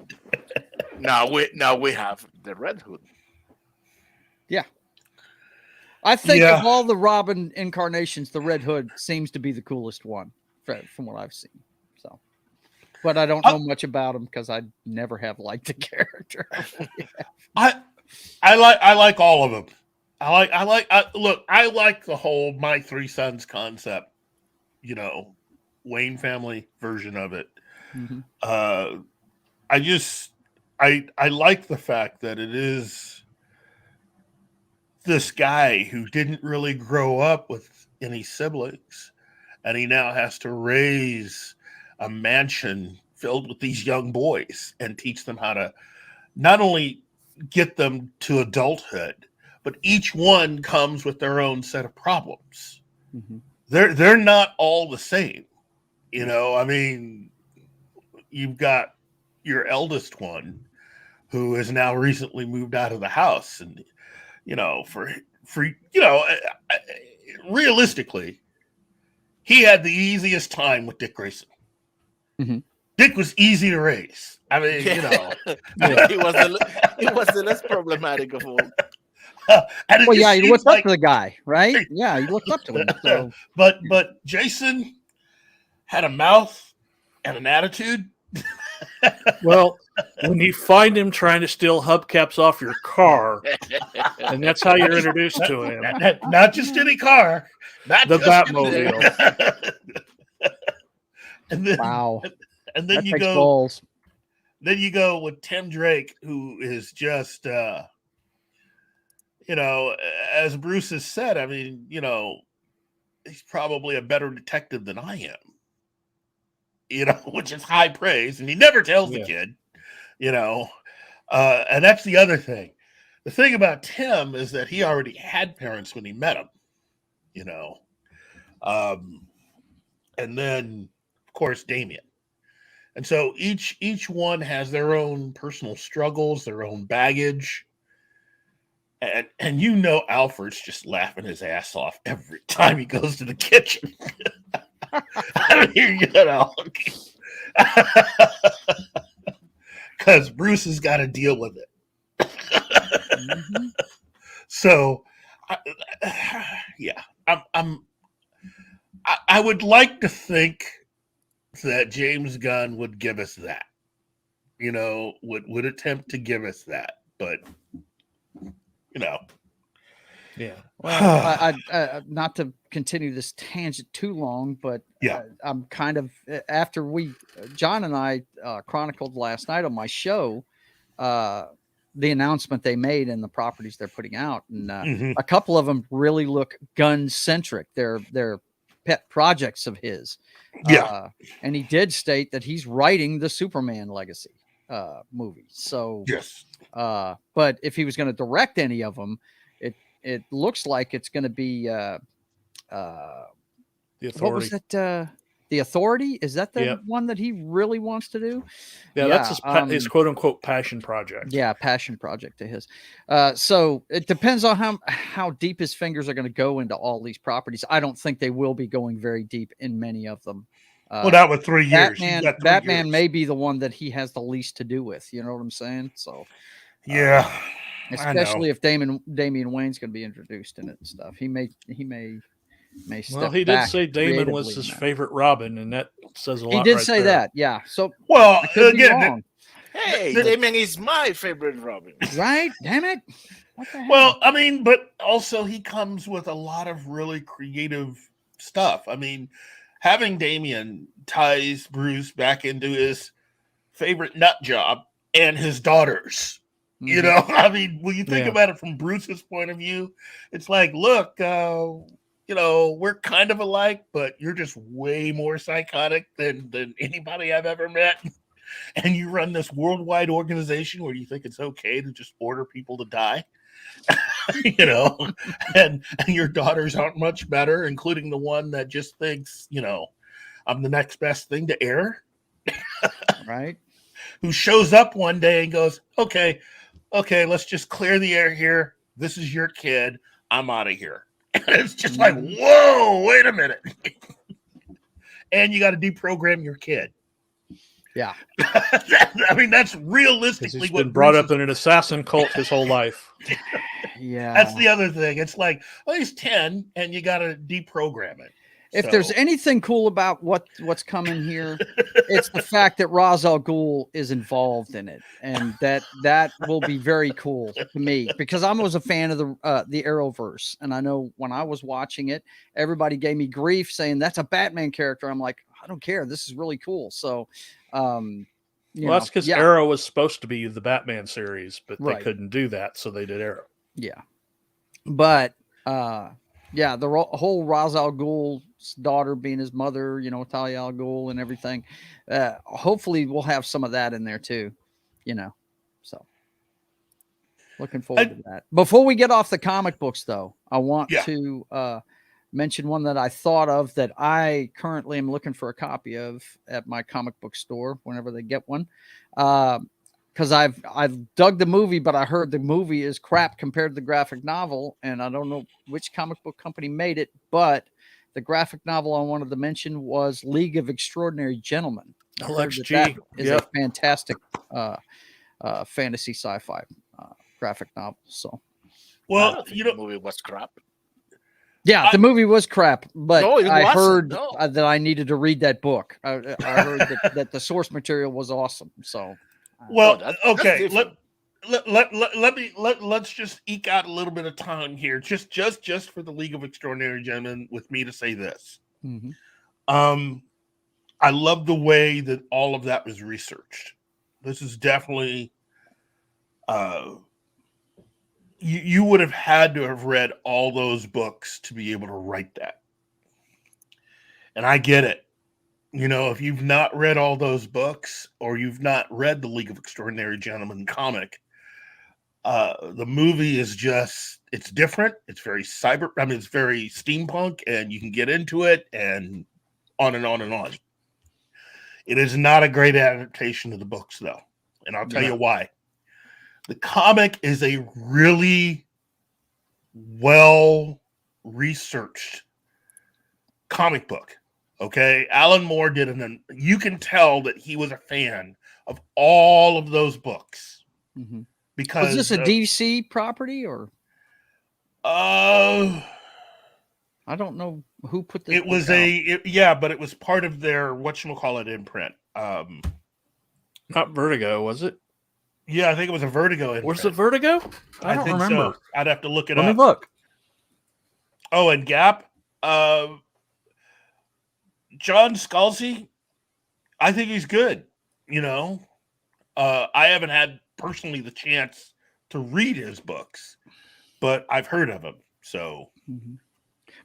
now we have the Red Hood. Yeah. I think Yeah. of all the Robin incarnations, the Red Hood seems to be the coolest one from what I've seen. So, but I don't know much about him because I never have liked the character. I like all of them. I like the whole My Three Sons concept, Wayne family version of it. Mm-hmm. I like the fact that it is this guy who didn't really grow up with any siblings, and he now has to raise a mansion filled with these young boys and teach them how to not only get them to adulthood, but each one comes with their own set of problems. Mm-hmm. They're not all the same. I mean, you've got your eldest one who has now recently moved out of the house, and realistically, he had the easiest time with Dick Grayson. Mm-hmm. Dick was easy to raise. I mean, he was the less problematic of all. Well, yeah, you looked up to the guy, right? Yeah, you looked up to him. So. But Jason had a mouth and an attitude. Well, when you find him trying to steal hubcaps off your car, and that's how you're introduced to him. Not just any car, not the just Batmobile. And then, wow. And then that you go. Balls. Then you go with Tim Drake, who is just, as Bruce has said. I mean, he's probably a better detective than I am. Which is high praise, and he never tells the kid. And that's the other thing. The thing about Tim is that he already had parents when he met him. And then of course Damien. And so each one has their own personal struggles, their own baggage. And Alfred's just laughing his ass off every time he goes to the kitchen. I mean, because Bruce has got to deal with it. Mm-hmm. So, I would like to think that James Gunn would give us that, would attempt to give us that, but yeah. Well, I not to continue this tangent too long, but I'm kind of after John and I chronicled last night on my show the announcement they made and the properties they're putting out, and a couple of them really look gun centric. They're pet projects of his. And he did state that he's writing the Superman Legacy movie. So yes, but if he was going to direct any of them, it looks like it's going to be The Authority. What was that? The Authority? Is that the one that he really wants to do? Yeah, that's his quote unquote passion project. Yeah, passion project to his. So it depends on how deep his fingers are going to go into all these properties. I don't think they will be going very deep in many of them. Well, that was 3 years. Batman may be the one that he has the least to do with. You know what I'm saying? So yeah. Especially if Damian Wayne's going to be introduced in it and stuff. He may step Well, he did say Damon was his favorite Robin, and that says a lot. He did say that, yeah. So well, again, hey, Damon is my favorite Robin. Right? Damn it. What the hell? Well, I mean, but also he comes with a lot of really creative stuff. I mean, having Damien ties Bruce back into his favorite nut job and his daughters. I mean, when you think about it from Bruce's point of view, it's like, look, we're kind of alike, but you're just way more psychotic than anybody I've ever met. And you run this worldwide organization where you think it's okay to just order people to die, and your daughters aren't much better, including the one that just thinks, I'm the next best thing to air. Right. Who shows up one day and goes, okay, okay, let's just clear the air here. This is your kid. I'm out of here. And it's just like, whoa, wait a minute. And you got to deprogram your kid. Yeah. I mean, that's realistically He's what been brought Bruce up in an assassin cult his whole life. Yeah. That's the other thing. It's like, well, he's 10 and you got to deprogram it. If there's anything cool about what's coming here, it's the fact that Ra's al Ghul is involved in it, and that will be very cool to me because I was a fan of the Arrowverse, and I know when I was watching it, everybody gave me grief saying that's a Batman character. I'm like, I don't care. This is really cool. So, that's because Arrow was supposed to be the Batman series, but they Right. couldn't do that, so they did Arrow. Yeah, but yeah, the whole Ra's al Ghul's daughter being his mother, Talia al Ghul and everything. Hopefully, we'll have some of that in there too. So looking forward to that. Before we get off the comic books, though, I want to mention one that I thought of that I currently am looking for a copy of at my comic book store whenever they get one. Because I've dug the movie, but I heard the movie is crap compared to the graphic novel, and I don't know which comic book company made it, but the graphic novel I wanted to mention was League of Extraordinary Gentlemen. Lex G. That is a fantastic fantasy sci-fi graphic novel. So, well, the movie was crap. Yeah, the movie was crap, but No, it I wasn't, heard no. that I needed to read that book. I heard that the source material was awesome. So, well, that's okay, different. let's just eke out a little bit of time here, just for the League of Extraordinary Gentlemen, with me to say this. I love the way that all of that was researched. This is definitely you would have had to have read all those books to be able to write that. And I get it. If you've not read all those books or you've not read the League of Extraordinary Gentlemen comic, the movie is it's different. It's very it's very steampunk, and you can get into it and on and on and on. It is not a great adaptation of the books, though. And I'll tell you why. The comic is a really well-researched comic book. Okay, Alan Moore did you can tell that he was a fan of all of those books because was this a DC property or? I don't know who put this. It was but it was part of their whatchamacallit imprint. Not Vertigo, was it? Yeah, I think it was a Vertigo imprint. Was it Vertigo? I don't think remember. So. I'd have to look it up. Let me look. Oh, and Gap. John Scalzi, I think he's good. I haven't had personally the chance to read his books, but I've heard of him. So,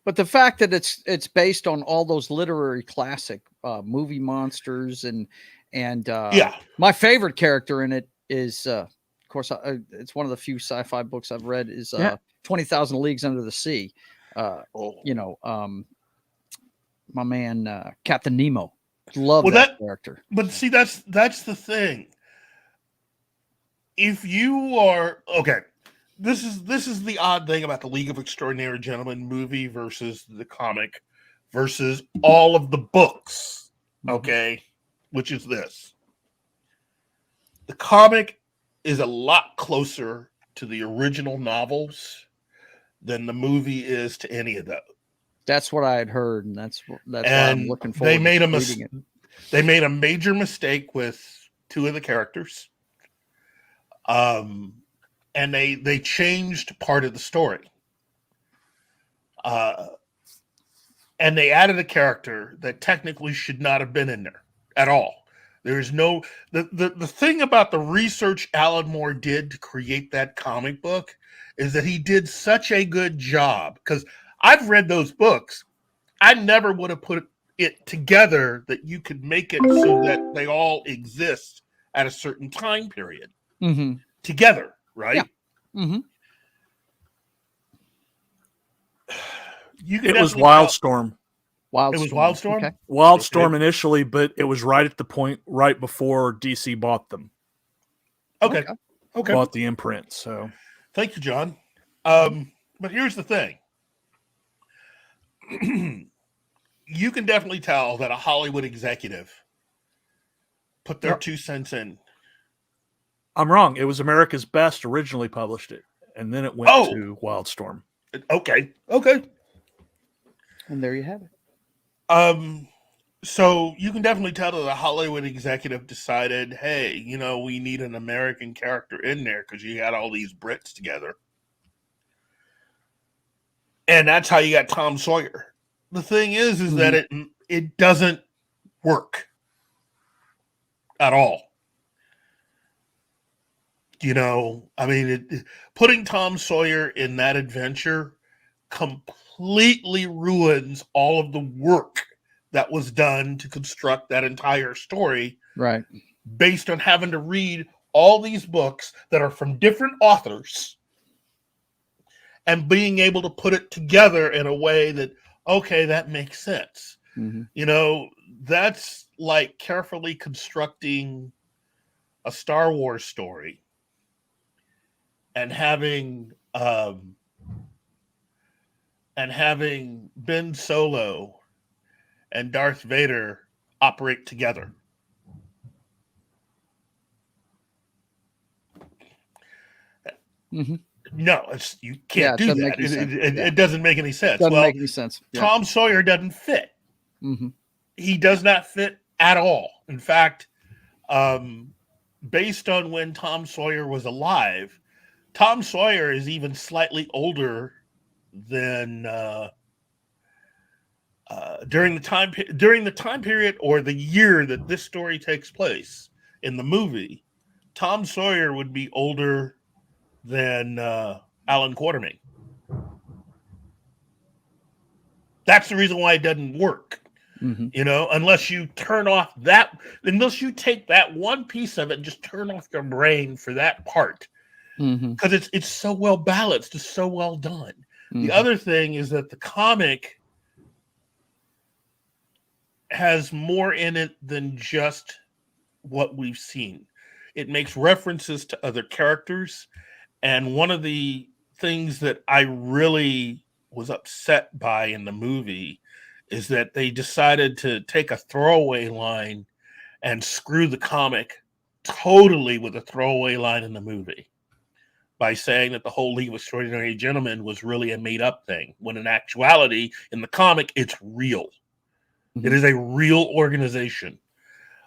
but the fact that it's based on all those literary classic movie monsters and my favorite character in it is of course it's one of the few sci-fi books I've read is 20,000 Leagues Under the Sea. My man, Captain Nemo. Love that character. But see, that's the thing. If you are this is the odd thing about the League of Extraordinary Gentlemen movie versus the comic versus all of the books. Okay, which is this. The comic is a lot closer to the original novels than the movie is to any of those. That's what I had heard, and that's why I'm looking forward. They made reading it. They made a major mistake with two of the characters, and they changed part of the story, and they added a character that technically should not have been in there at all. There is no the thing about the research Alan Moore did to create that comic book is that he did such a good job because. I've read those books. I never would have put it together that you could make it so that they all exist at a certain time period together, right? Yeah. It was Wildstorm. It was Wildstorm? Okay. Wildstorm initially, but it was right at the point right before DC bought them. Okay. Okay. bought the imprint. So Thank you, John. But here's the thing. You can definitely tell that a Hollywood executive put their 2 cents in. I'm wrong. It was America's Best originally published it, and then it went to Wildstorm. Okay. And there you have it. So you can definitely tell that a Hollywood executive decided, hey, we need an American character in there because you got all these Brits together. And that's how you got Tom Sawyer. The thing is that it doesn't work at all. Putting Tom Sawyer in that adventure completely ruins all of the work that was done to construct that entire story. Right. Based on having to read all these books that are from different authors and being able to put it together in a way that, okay, that makes sense. That's like carefully constructing a Star Wars story and having Ben Solo and Darth Vader operate together. No, you can't do that. It doesn't make any sense. Doesn't make any sense. Yeah. Tom Sawyer doesn't fit. He does not fit at all. In fact, based on when Tom Sawyer was alive, Tom Sawyer is even slightly older than during the time period or the year that this story takes place in the movie. Tom Sawyer would be older than Alan Quartermain. That's the reason why it doesn't work. Unless you unless you take that one piece of it and just turn off your brain for that part. Because it's so well balanced, it's so well done. The other thing is that the comic has more in it than just what we've seen. It makes references to other characters. And one of the things that I really was upset by in the movie is that they decided to take a throwaway line and screw the comic totally with a throwaway line in the movie by saying that the whole League of Extraordinary Gentlemen was really a made-up thing, when in actuality, in the comic, it's real. It is a real organization.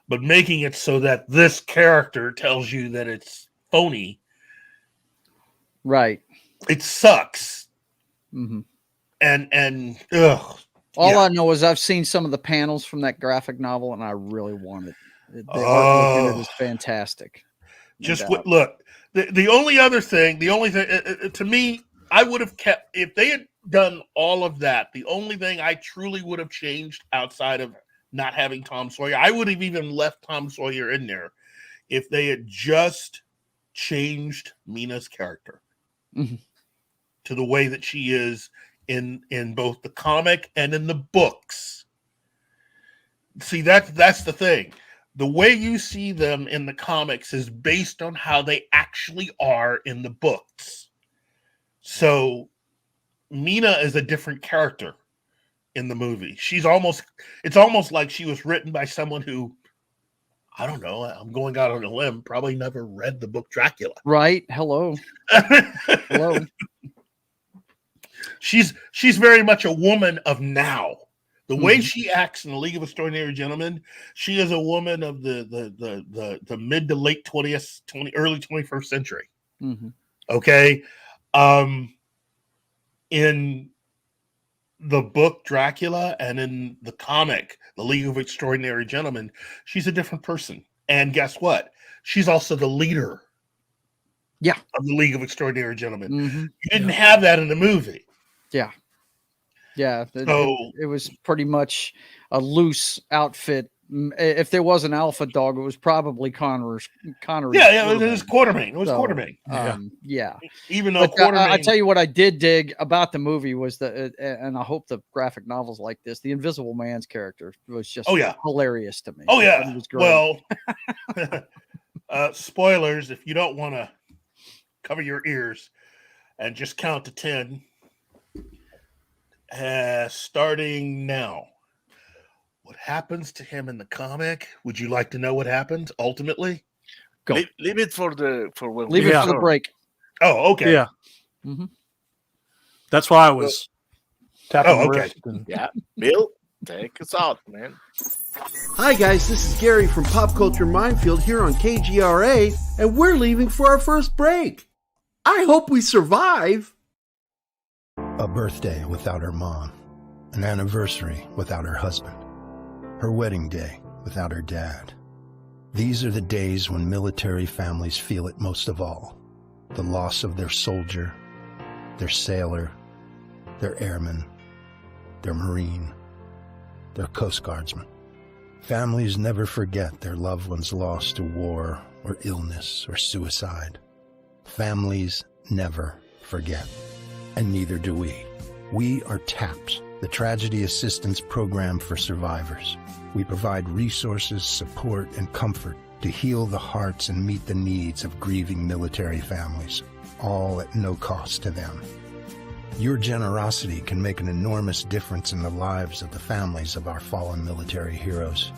But making it so that this character tells you that it's phony, right? It sucks. And all I know is I've seen some of the panels from that graphic novel, and I really want it. The artwork in it is fantastic. Look. The only thing to me, I would have kept, if they had done all of that, the only thing I truly would have changed outside of not having Tom Sawyer, I would have even left Tom Sawyer in there if they had just changed Mina's character to the way that she is in both the comic and in the books. See, that's the thing. The way you see them in the comics is based on how they actually are in the books. So Mina is a different character in the movie. It's almost like she was written by someone who, I don't know, I'm going out on a limb, probably never read the book Dracula. Right. Hello. Hello. She's very much a woman of now. The way she acts in the League of Extraordinary Gentlemen, she is a woman of the mid to late early 21st century. Okay. In the book Dracula and in the comic, The League of Extraordinary Gentlemen, she's a different person. And guess what? She's also the leader of the League of Extraordinary Gentlemen. You didn't have that in the movie. Yeah, it was pretty much a loose outfit. If there was an alpha dog, it was probably Connery's. Yeah, it was Quartermain. It was Quartermain. Yeah. Even though Quartermain. I tell you what I did dig about the movie was and I hope the graphic novels like this, the Invisible Man's character was just hilarious to me. Oh, yeah. It was great. Well, spoilers, if you don't want to cover your ears, and just count to 10. Starting now. What happens to him in the comic? Would you like to know what happens ultimately? Go. Leave it for when Leave we it for the return. break. Oh, okay. Yeah. Mhm. That's why I was tapping the okay. wrist. And, Yeah, Bill, take us out, man. Hi guys, this is Gary from Pop Culture Minefield here on KGRA, and we're leaving for our first break. I hope we survive. A birthday without her mom, an anniversary without her husband, her wedding day without her dad. These are the days when military families feel it most of all. The loss of their soldier, their sailor, their airman, their Marine, their Coast Guardsman. Families never forget their loved ones lost to war or illness or suicide. Families never forget, and neither do we. We are TAPS, the Tragedy Assistance Program for Survivors. We provide resources, support, and comfort to heal the hearts and meet the needs of grieving military families, all at no cost to them. Your generosity can make an enormous difference in the lives of the families of our fallen military heroes.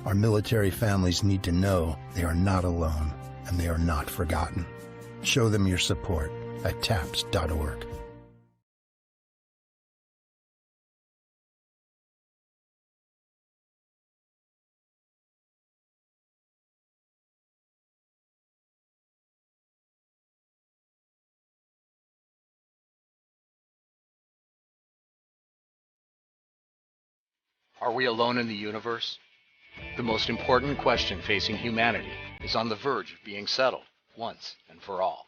Our military families need to know they are not alone and they are not forgotten. Show them your support at taps.org. Are we alone in the universe? The most important question facing humanity is on the verge of being settled once and for all.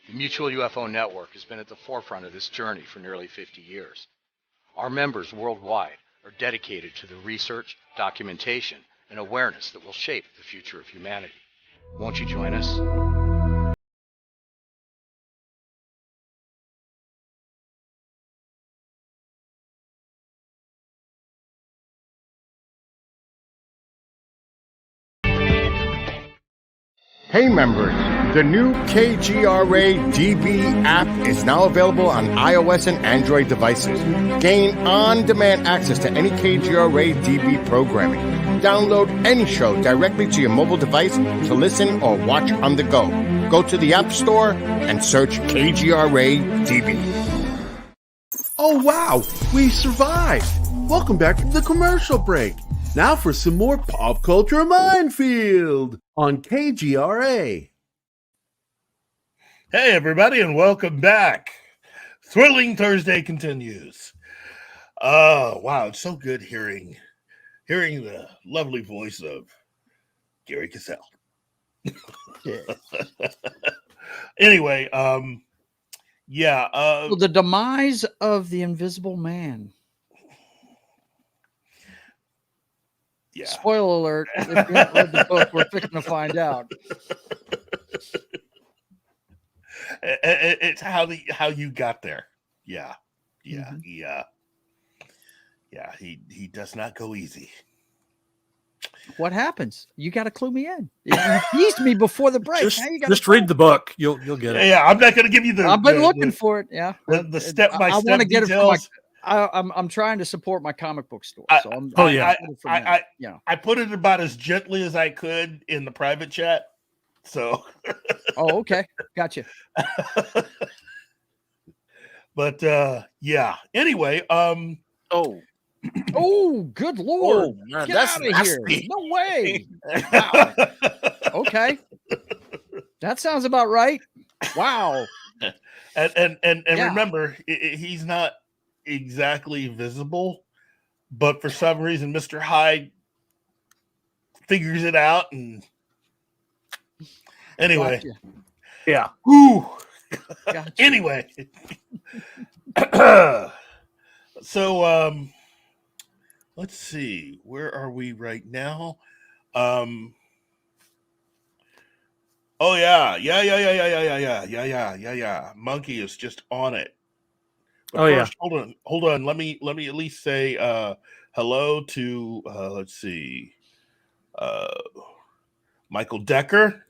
The Mutual UFO Network has been at the forefront of this journey for nearly 50 years. Our members worldwide are dedicated to the research, documentation, and awareness that will shape the future of humanity. Won't you join us? Hey members, the new KGRA DB app is now available on iOS and Android devices. Gain on-demand access to any KGRA DB programming. Download any show directly to your mobile device to listen or watch on the go. Go to the App Store and search KGRA DB. Oh wow, we survived. Welcome back to the commercial break. Now for some more Pop Culture Minefield on KGRA. Hey, everybody, and welcome back. Thrilling Thursday continues. Oh, wow, it's so good hearing the lovely voice of Gary Cassell. Yeah. Anyway, yeah. So the demise of the Invisible Man. Yeah. Spoiler alert, if you haven't read the book, we're fixing to find out. It's how you got there. Yeah. Yeah. He does not go easy. What happens? You got to clue me in. You teased me before the break. Just read the book. You'll get it. Yeah, I'm not going to give you the. I've been looking for it. Yeah, the step by step. I want to get details. it for I'm trying to support my comic book store. So I put it about as gently as I could in the private chat. So. Oh, okay, gotcha. But yeah. Anyway, Oh, good lord! Oh, man, Get that's out of nasty. here! No way! Wow. Okay, that sounds about right. Wow. And Yeah. remember, he's not exactly visible, but for some reason, Mr. Hyde figures it out. And anyway, Gotcha. Yeah. Whew. Gotcha. Anyway, so let's see, where are we right now? Oh yeah. Monkey is just on it. But first, hold on. Let me at least say hello to let's see, Michael Decker,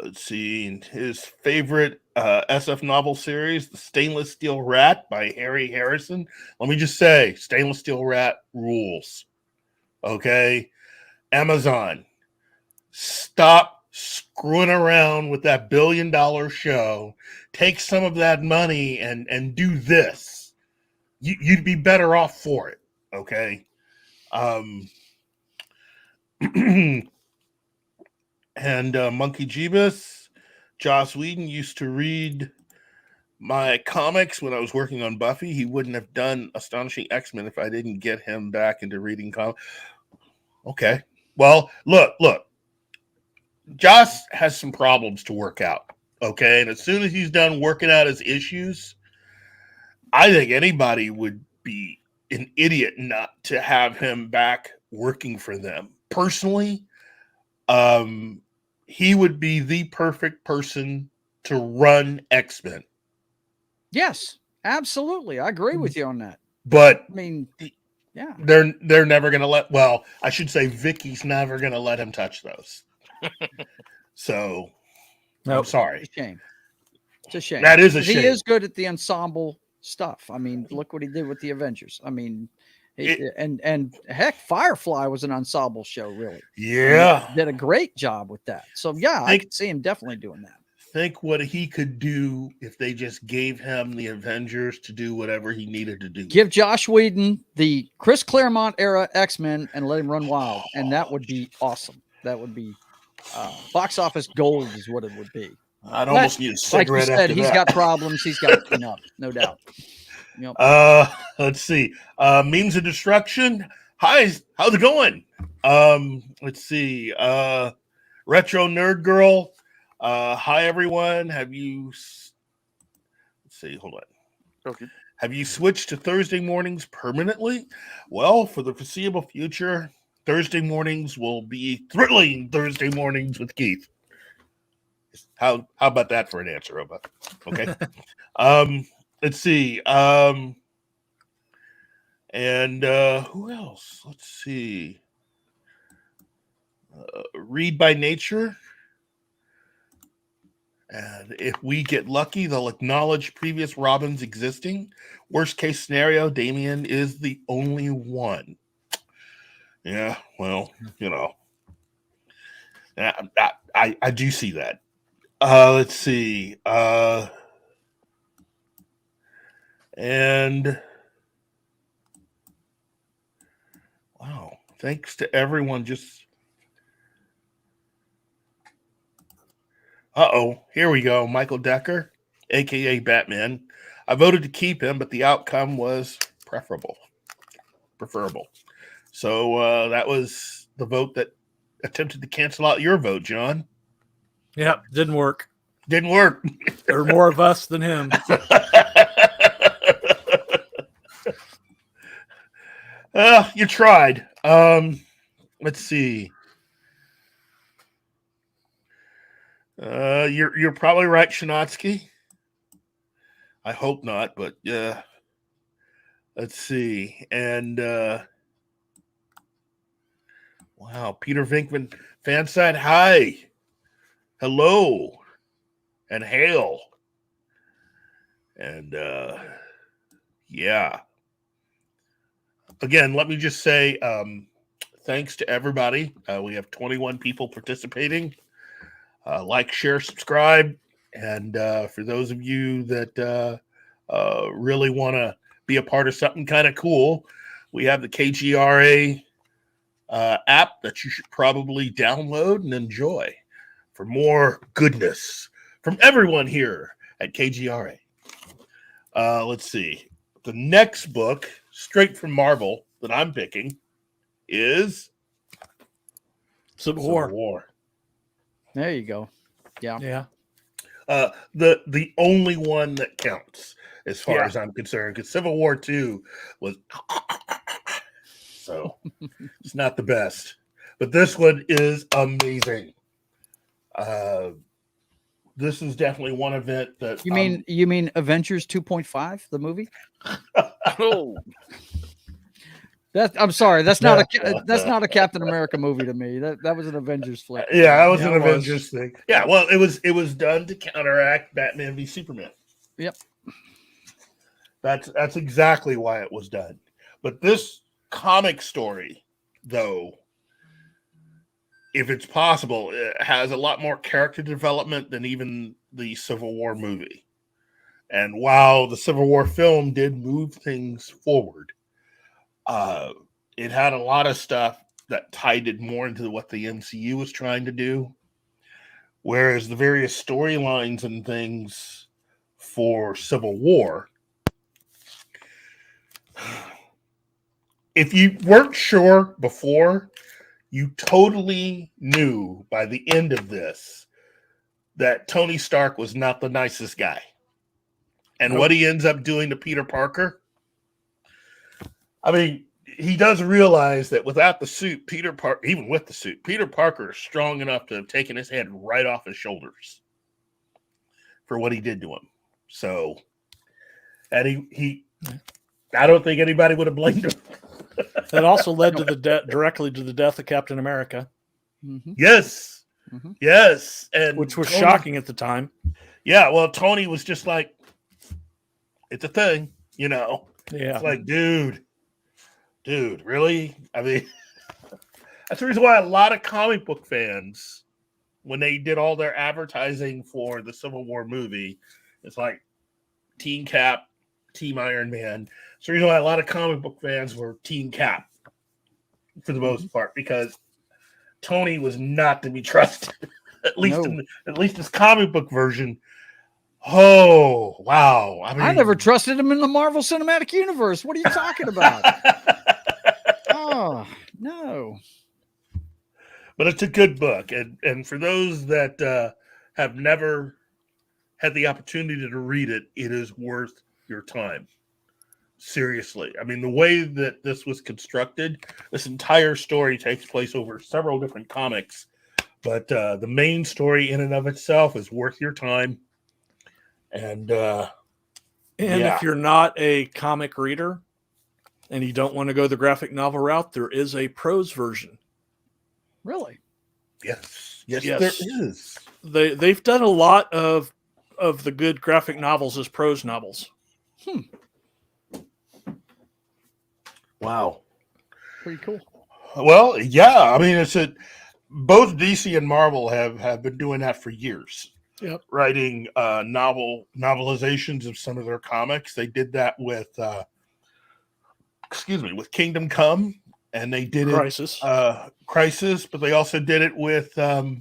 Let's see, his favorite SF novel series, The Stainless Steel Rat by Harry Harrison. Let me just say, Stainless Steel Rat rules. Okay? Amazon, stop screwing around with that $1 billion show. Take some of that money and do this. You'd be better off for it. Okay? And Monkey Jeebus, Joss Whedon used to read my comics when I was working on Buffy. He wouldn't have done Astonishing X-Men if I didn't get him back into reading comics. Okay. Well, look. Joss has some problems to work out. Okay. And as soon as he's done working out his issues, I think anybody would be an idiot not to have him back working for them. Personally, he would be the perfect person to run X-Men. Yes, absolutely. I agree with you on that. But I mean, yeah, they're never going to let. Well, I should say Vicky's never going to let him touch those. So, I'm sorry. It's a shame. It's a shame. That is a shame. He is good at the ensemble stuff. I mean, look what he did with the Avengers. I mean, and heck, Firefly was an ensemble show, really. Yeah, and did a great job with that. So yeah, I could see him definitely doing that. Think what he could do if they just gave him the Avengers to do whatever he needed to do. Give Josh Whedon the Chris Claremont era X-Men and let him run wild, and that would be awesome. That would be box office gold, is what it would be. I'd almost need a cigarette. Like you said, after he's that. got problems. He's got to clean up, no doubt. Yep. Let's see. Memes of Destruction. Hi, how's it going? Let's see. Retro Nerd Girl. Hi everyone. Let's see, hold on. Okay. Have you switched to Thursday mornings permanently? Well, for the foreseeable future, Thursday mornings will be thrilling Thursday mornings with Keith. How about that for an answer, Robot? Okay. Let's see. And who else? Let's see. Read by Nature. And if we get lucky, they'll acknowledge previous Robins existing. Worst case scenario, Damien is the only one. Yeah, well, I do see that. Let's see. And wow, thanks to everyone. Here we go. Michael Decker, aka Batman. I voted to keep him, but the outcome was preferable. So that was the vote that attempted to cancel out your vote, John. Yep, didn't work. There are more of us than him. You tried. Let's see. You're probably right, Shinotsky. I hope not, but yeah. Let's see. And wow, Peter Vinkman fanside. Hi. Hello. And hail. And yeah. Again, let me just say thanks to everybody. We have 21 people participating. Like, share, subscribe. And for those of you that really want to be a part of something kind of cool, we have the KGRA app that you should probably download and enjoy for more goodness from everyone here at KGRA. Let's see. The next book, straight from Marvel, that I'm picking is Civil War. There you go. Yeah. The only one that counts as far as I'm concerned, because Civil War 2 was so it's not the best. But this one is amazing. This is definitely one event that you mean Avengers 2.5, the movie? Oh. I'm sorry. That's not a Captain America movie to me. That was an Avengers flick. Yeah, that was an Avengers thing. Yeah, well, it was done to counteract Batman v Superman. Yep. That's exactly why it was done. But this comic story, though, if it's possible, it has a lot more character development than even the Civil War movie. And while the Civil War film did move things forward, it had a lot of stuff that tied it more into what the MCU was trying to do. Whereas the various storylines and things for Civil War, if you weren't sure before, you totally knew by the end of this that Tony Stark was not the nicest guy. And what he ends up doing to Peter Parker, I mean, he does realize that without the suit, even with the suit, Peter Parker is strong enough to have taken his head right off his shoulders for what he did to him. So, and he I don't think anybody would have blamed him. That also led to directly to the death of Captain America. Mm-hmm. Yes. Mm-hmm. Yes. And which was shocking at the time. Yeah. Well, Tony was just like, it's a thing, you know? Yeah. It's like, dude, really? I mean, that's the reason why a lot of comic book fans, when they did all their advertising for the Civil War movie, it's like Team Cap, Team Iron Man. It's the reason why a lot of comic book fans were Team Cap for the most part, because Tony was not to be trusted. At least his comic book version. Oh, wow. I mean, I never trusted him in the Marvel Cinematic Universe. What are you talking about? Oh, no. But it's a good book. And for those that have never had the opportunity to read it, it is worth your time. Seriously. I mean, the way that this was constructed, this entire story takes place over several different comics. But the main story in and of itself is worth your time. And if you're not a comic reader and you don't want to go the graphic novel route, there is a prose version. Really? Yes, there is. They've done a lot of the good graphic novels as prose novels. Wow. Pretty cool. Well, yeah. I mean, both DC and Marvel have been doing that for years. Yep. Writing novelizations of some of their comics. They did that with with Kingdom Come, and they did Crisis, but they also did it with oh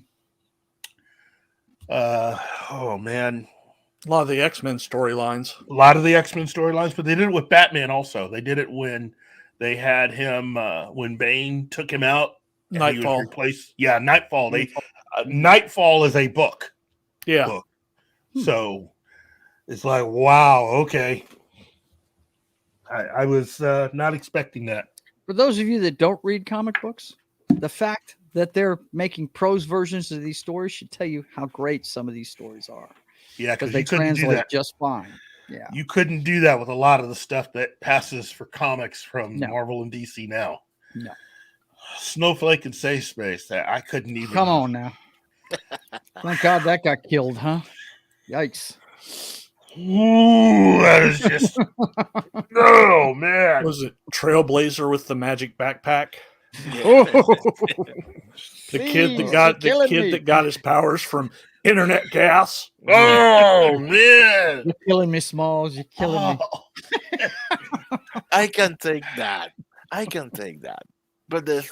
man, a lot of the X-Men storylines. But they did it with Batman also. They did it when they had him when Bane took him out. Nightfall. He was replaced. Yeah, Nightfall. Nightfall is a book. Yeah. Book. So it's like, wow, okay. I was not expecting that. For those of you that don't read comic books, the fact that they're making prose versions of these stories should tell you how great some of these stories are. Yeah, because they translate just fine. Yeah. You couldn't do that with a lot of the stuff that passes for comics from Marvel and DC now. No. Snowflake and Safe Space. I couldn't even. Come on now. Thank God that got killed, huh? Yikes. Ooh, that is just. Oh, man. Was it Trailblazer with the magic backpack? Oh, the kid that got his powers from internet gas. Oh, man. You're killing me, Smalls. You're killing me. I can take that. But the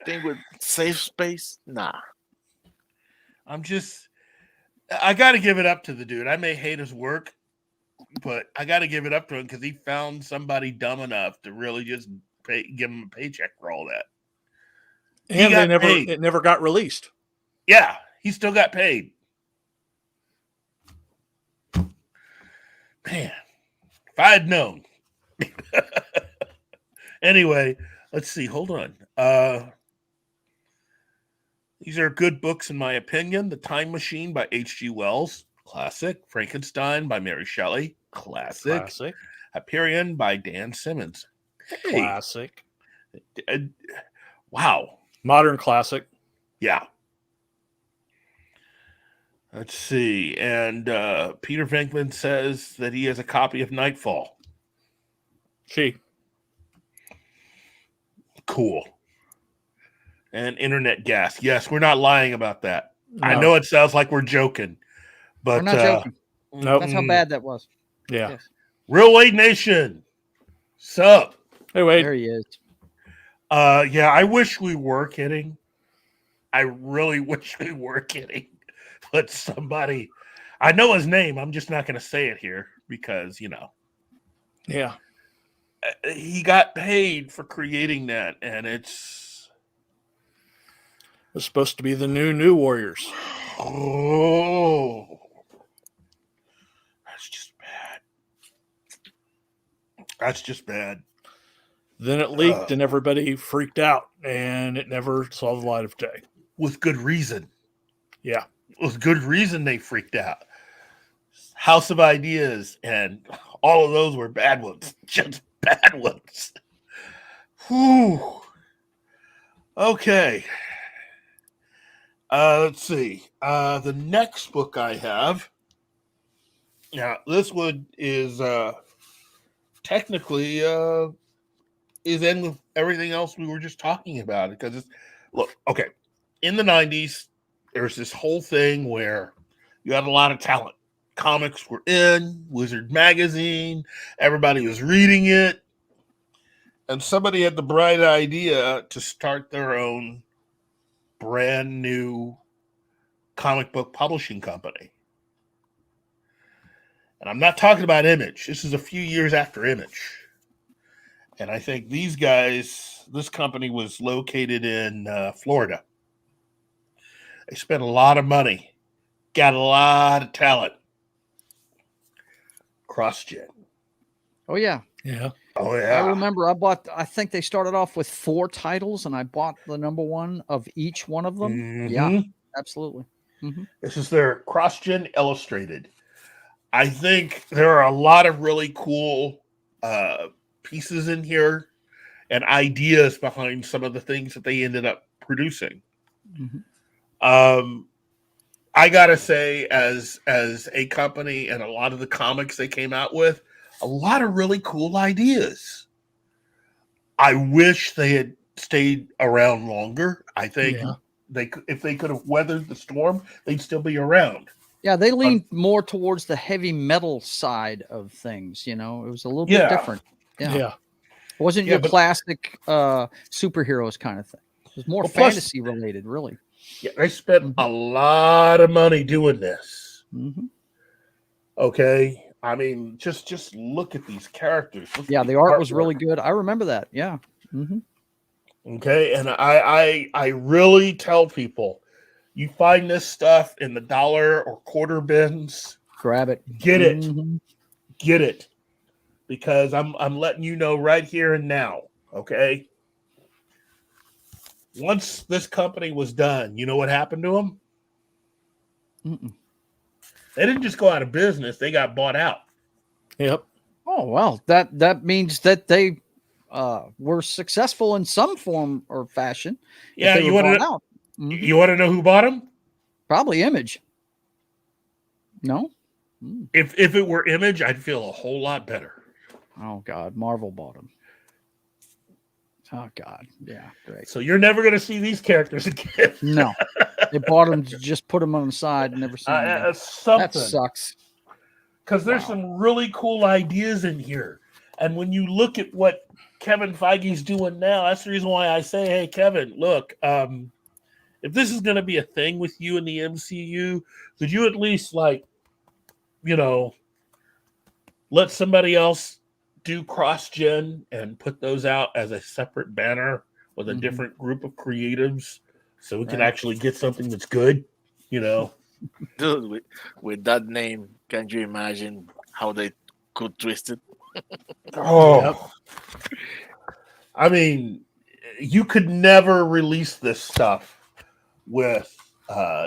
thing with Safe Space, nah. I got to give it up to the dude. I may hate his work, but I got to give it up to him because he found somebody dumb enough to really just give him a paycheck for all that. And it never got released. Yeah, he still got paid. Man, if I had known. Anyway, let's see. Hold on. These are good books, in my opinion. The Time Machine by H.G. Wells, classic. Frankenstein by Mary Shelley, classic. Hyperion by Dan Simmons, classic. Wow. Modern classic. Yeah. Let's see. And Peter Venkman says that he has a copy of Nightfall. Cool. And Internet Gas. Yes, we're not lying about that. No. I know it sounds like we're joking, but we're not joking. Nope. That's how bad that was. Yeah. Yes. Real Wade Nation. Sup? Hey, Wade. There he is. Yeah, I wish we were kidding. I really wish we were kidding. But somebody, I know his name. I'm just not going to say it here because, Yeah. He got paid for creating that, and it's supposed to be the new Warriors. Oh, that's just bad. That's just bad. Then it leaked, and everybody freaked out, and it never saw the light of day. With good reason. Yeah. With good reason they freaked out. House of Ideas, and all of those were bad ones. Just bad ones. Whew. Okay. Let's see. The next book I have. Now, this one is technically is in with everything else we were just talking about. Because it's look, okay. In the 90s, there's this whole thing where you had a lot of talent. Comics were in, Wizard Magazine, everybody was reading it. And somebody had the bright idea to start their own brand new comic book publishing company. And I'm not talking about Image. This is a few years after Image. And I think these guys, this company was located in Florida. They spent a lot of money, got a lot of talent. CrossGen. Oh, yeah. Yeah. Oh, yeah. I remember I think they started off with 4 titles, and I bought the number 1 of each one of them. Mm-hmm. Yeah, absolutely. Mm-hmm. This is their CrossGen Illustrated. I think there are a lot of really cool pieces in here and ideas behind some of the things that they ended up producing. Mm-hmm. I gotta say, as a company and a lot of the comics they came out with, a lot of really cool ideas. I wish they had stayed around longer. I think if they could have weathered the storm, they'd still be around. Yeah, they leaned more towards the heavy metal side of things. It was a little bit different. Yeah. It wasn't your classic superheroes kind of thing. It was more fantasy related, really. Yeah, they spent a lot of money doing this. Mm-hmm. Okay, I mean, just look at these characters. The art was really good. I remember that. Yeah. Mm-hmm. Okay, and I really tell people, you find this stuff in the dollar or quarter bins, grab it, get it, because I'm letting you know right here and now. Okay. Once this company was done, you know what happened to them? Mm-mm. They didn't just go out of business; they got bought out. Yep. Oh well, that means that they were successful in some form or fashion. Yeah, you want to know? Mm-hmm. You want to know who bought them? Probably Image. No. If it were Image, I'd feel a whole lot better. Oh God, Marvel bought them. Oh God, yeah, great. So you're never going to see these characters again. No, they bought them to just put them on the side and never see them again. That sucks. Because there's some really cool ideas in here, and when you look at what Kevin Feige's doing now, that's the reason why I say, hey, Kevin, look, if this is going to be a thing with you in the MCU, could you at least let somebody else do CrossGen and put those out as a separate banner with a different group of creatives so we can actually get something that's good, Dude, with that name, can you imagine how they could twist it? I mean, you could never release this stuff with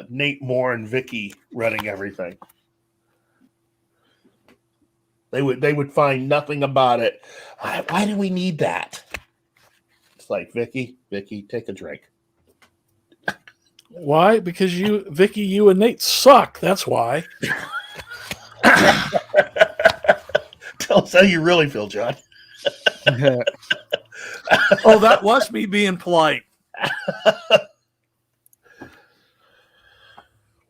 Nate Moore and Vicky running everything. They would find nothing about it. Why do we need that? It's like, Vicky, take a drink. Why? Because Vicky, you and Nate suck. That's why. Tell us how you really feel, John. Oh, that was me being polite.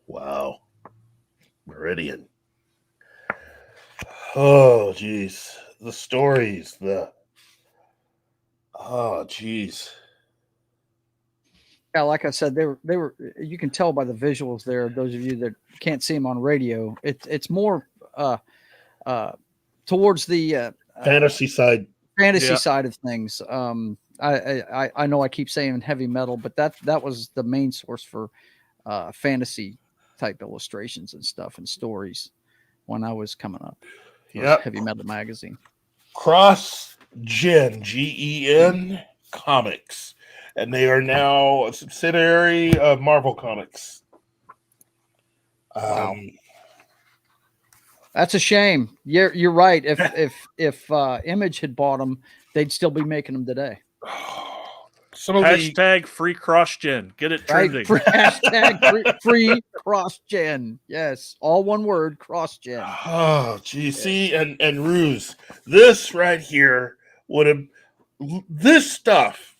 Wow. Meridian. Oh, geez. The stories, oh, geez. Yeah, like I said, they were. You can tell by the visuals there. Those of you that can't see them on radio, it's more towards the fantasy side. Side of things. I know I keep saying heavy metal, but that was the main source for fantasy type illustrations and stuff and stories when I was coming up. Yeah, Heavy Metal magazine. Cross Gen, GEN Comics, and they are now a subsidiary of Marvel Comics. Wow. That's a shame. You're right. If Image had bought them, they'd still be making them today. Hashtag free cross gen. Get it trending. Right? Hashtag free cross gen. Yes, all one word, cross gen. Oh, gee, see, and Ruse, this right here would have this stuff.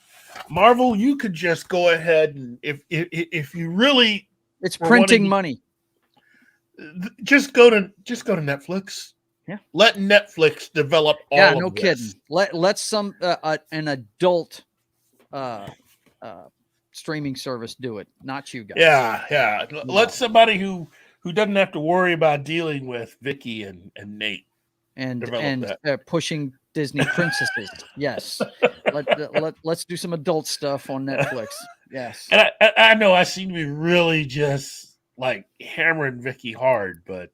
Marvel, you could just go ahead and if you really, it's printing money. Just go to Netflix. Yeah, let Netflix develop all. Yeah, no kidding. Let some an adult streaming service do it, not you guys. Yeah. No. Let somebody who doesn't have to worry about dealing with Vicky and Nate and pushing Disney princesses. Yes, let's do some adult stuff on Netflix. Yes, and I know I seem to be really just like hammering Vicky hard, but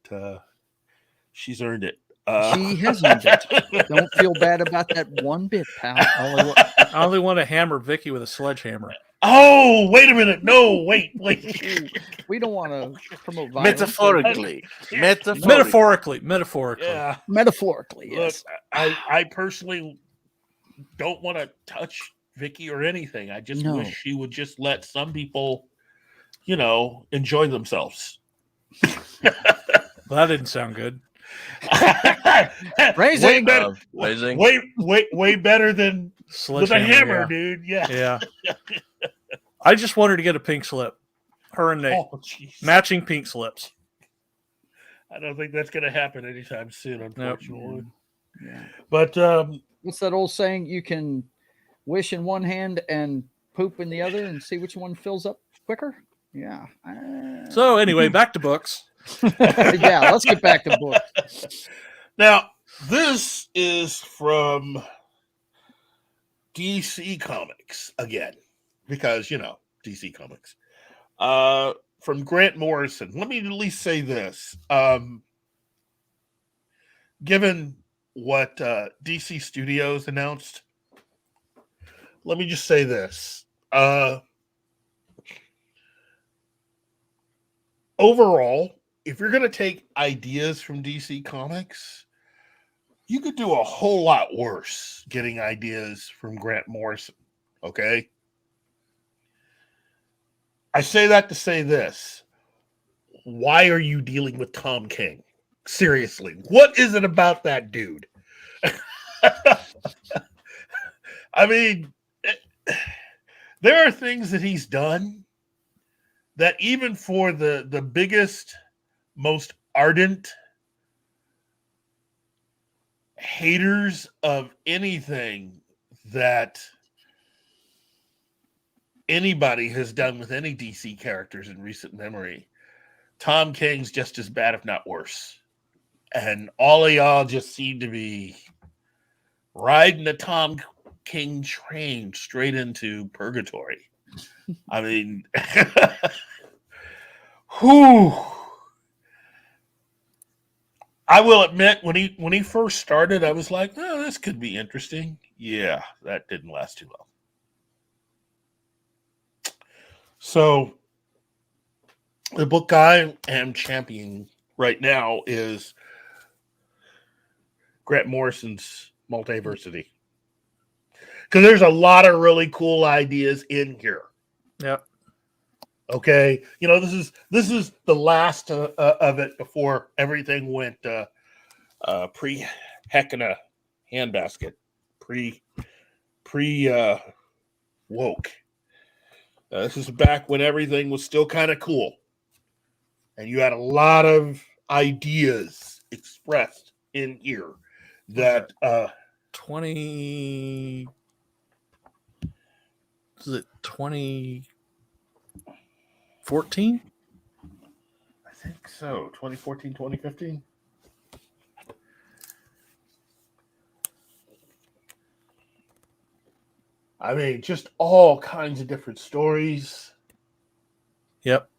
she's earned it. She has earned it. Don't feel bad about that one bit, pal. I only want to hammer Vicky with a sledgehammer. Oh, wait a minute. No, wait. We don't want to promote violence. Metaphorically. Yeah. Metaphorically, yes. Look, I personally don't want to touch Vicky or anything. I just wish she would just let some people, enjoy themselves. Well, that didn't sound good. Way better, way better than with a hammer, dude. Yeah. I just want her to get a pink slip. Her and Nate. Matching pink slips. I don't think that's going to happen anytime soon, unfortunately. Nope. Yeah. But what's that old saying? You can wish in one hand and poop in the other and see which one fills up quicker. Yeah. So anyway, back to books. Yeah, let's get back to books. Now, this is from DC Comics again, because, DC Comics. From Grant Morrison. Let me at least say this. Given what DC Studios announced, let me just say this. Overall, if you're going to take ideas from DC Comics, you could do a whole lot worse getting ideas from Grant Morrison, okay? I say that to say this. Why are you dealing with Tom King? Seriously, what is it about that dude? I mean, there are things that he's done that even for the biggest, most ardent haters of anything that anybody has done with any DC characters in recent memory, Tom King's just as bad, if not worse. And all of y'all just seem to be riding the Tom King train straight into purgatory. I mean, whew. I will admit, when he first started, I was like, oh, this could be interesting. Yeah, that didn't last too long. So, the book I am championing right now is Grant Morrison's Multiversity. because there's a lot of really cool ideas in here. Yep. Okay, this is the last of it before everything went pre heck in a handbasket, pre woke. This is back when everything was still kind of cool, and you had a lot of ideas expressed in here that 20 is it 2014? I think so. 2014, 2015. I mean, just all kinds of different stories. Yep.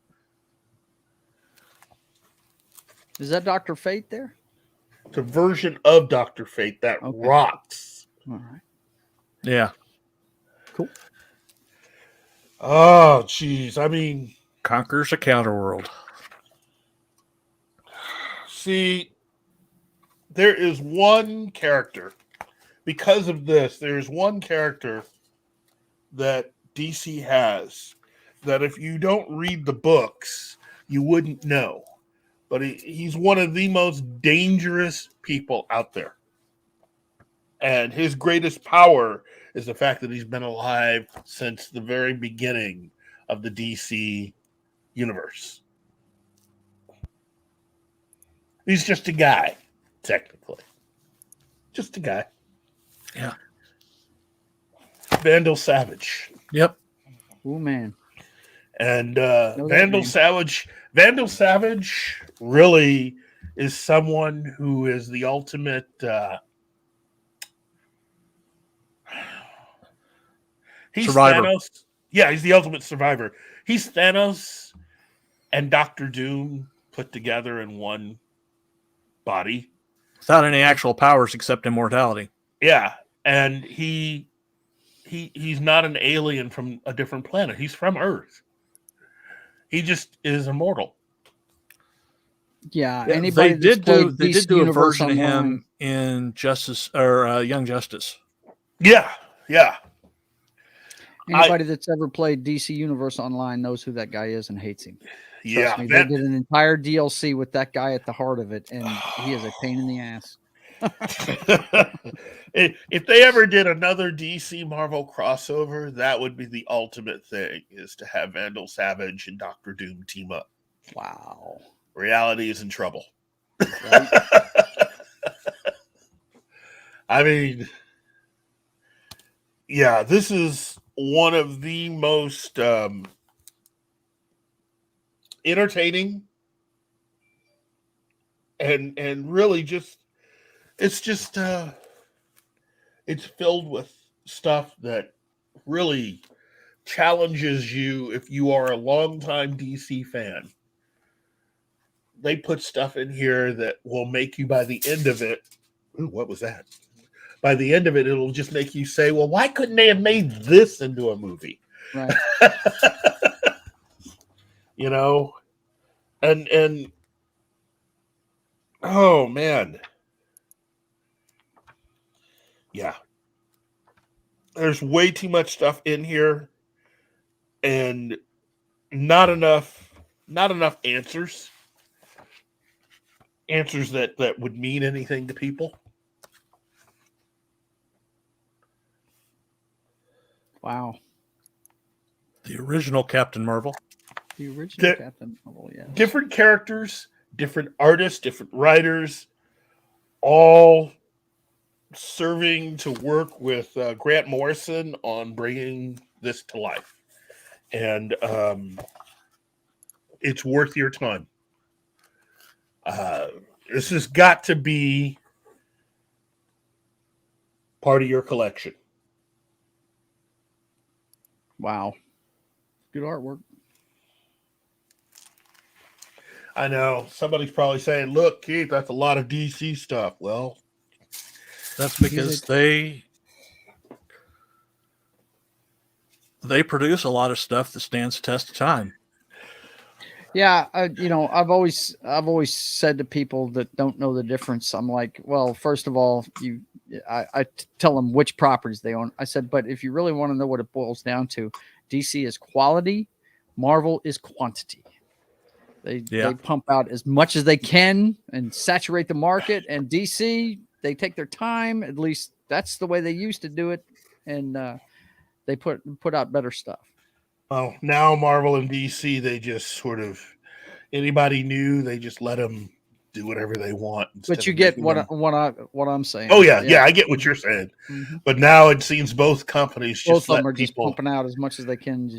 Is that Dr. Fate there? It's a version of Dr. Fate that rocks. All right. Yeah. Cool. Oh, geez. I mean, conquers a counterworld. See, there is one character. Because of this, there's one character that DC has that if you don't read the books, you wouldn't know. But he's one of the most dangerous people out there. And his greatest power is the fact that he's been alive since the very beginning of the DC universe. He's just a guy, technically. Just a guy. Yeah. Vandal Savage. Yep. Oh, man. And Vandal Savage really is someone who is the ultimate he's survivor. Thanos. Yeah, he's the ultimate survivor. He's Thanos and Doctor Doom put together in one body. Without any actual powers except immortality. Yeah. And he's not an alien from a different planet. He's from Earth. He just is immortal. Yeah, They did do a version of him in Justice or Young Justice. Yeah, yeah. Anybody that's ever played DC Universe Online knows who that guy is and hates him. Yeah, me, they did an entire DLC with that guy at the heart of it, and he is a pain in the ass. If they ever did another DC Marvel crossover, that would be the ultimate thing, is to have Vandal Savage and Doctor Doom team up. Wow. Reality is in trouble. Right? I mean, yeah, this is one of the most entertaining and really just it's filled with stuff that really challenges you if you are a longtime DC fan. They put stuff in here that will make you, by the end of it, ooh, what was that? By the end of it, it'll just make you say, well, why couldn't they have made this into a movie? Right. You know? And oh, man. Yeah. There's way too much stuff in here and not enough answers. Answers that would mean anything to people. Wow. The original Captain Marvel. The original Captain Marvel, yeah. Different characters, different artists, different writers, all serving to work with Grant Morrison on bringing this to life. And it's worth your time. This has got to be part of your collection. Wow. Good artwork. I know. Somebody's probably saying, look, Keith, that's a lot of DC stuff. Well, that's because they produce a lot of stuff that stands the test of time. Yeah, I've always said to people that don't know the difference, I'm like, well, first of all, you tell them which properties they own. I said, but if you really want to know what it boils down to, DC is quality, Marvel is quantity. They pump out as much as they can and saturate the market, and DC, they take their time. At least that's the way they used to do it, and they put out better stuff. Well, now Marvel and DC, they just sort of, anybody new, they just let them do whatever they want. But you get what I'm saying. Oh yeah, I get what you're saying. Mm-hmm. But now it seems both companies both just of them let are just pumping out as much as they can.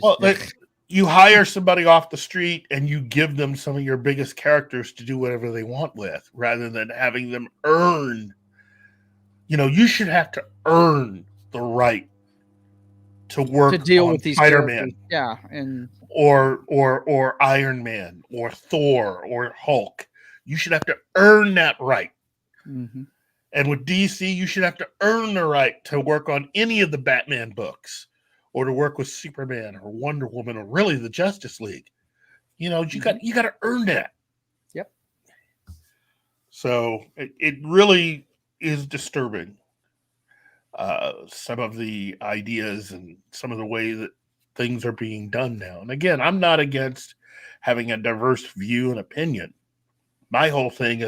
You hire somebody off the street and you give them some of your biggest characters to do whatever they want with, rather than having them earn. You should have to earn the right to work to deal on with these Spider-Man, and or Iron Man, or Thor, or Hulk. You should have to earn that right. Mm-hmm. And with DC, you should have to earn the right to work on any of the Batman books, or to work with Superman or Wonder Woman, or really the Justice League. You got to earn that. Yep. So it really is disturbing. Some of the ideas and some of the way that things are being done now. And again, I'm not against having a diverse view and opinion. My whole thing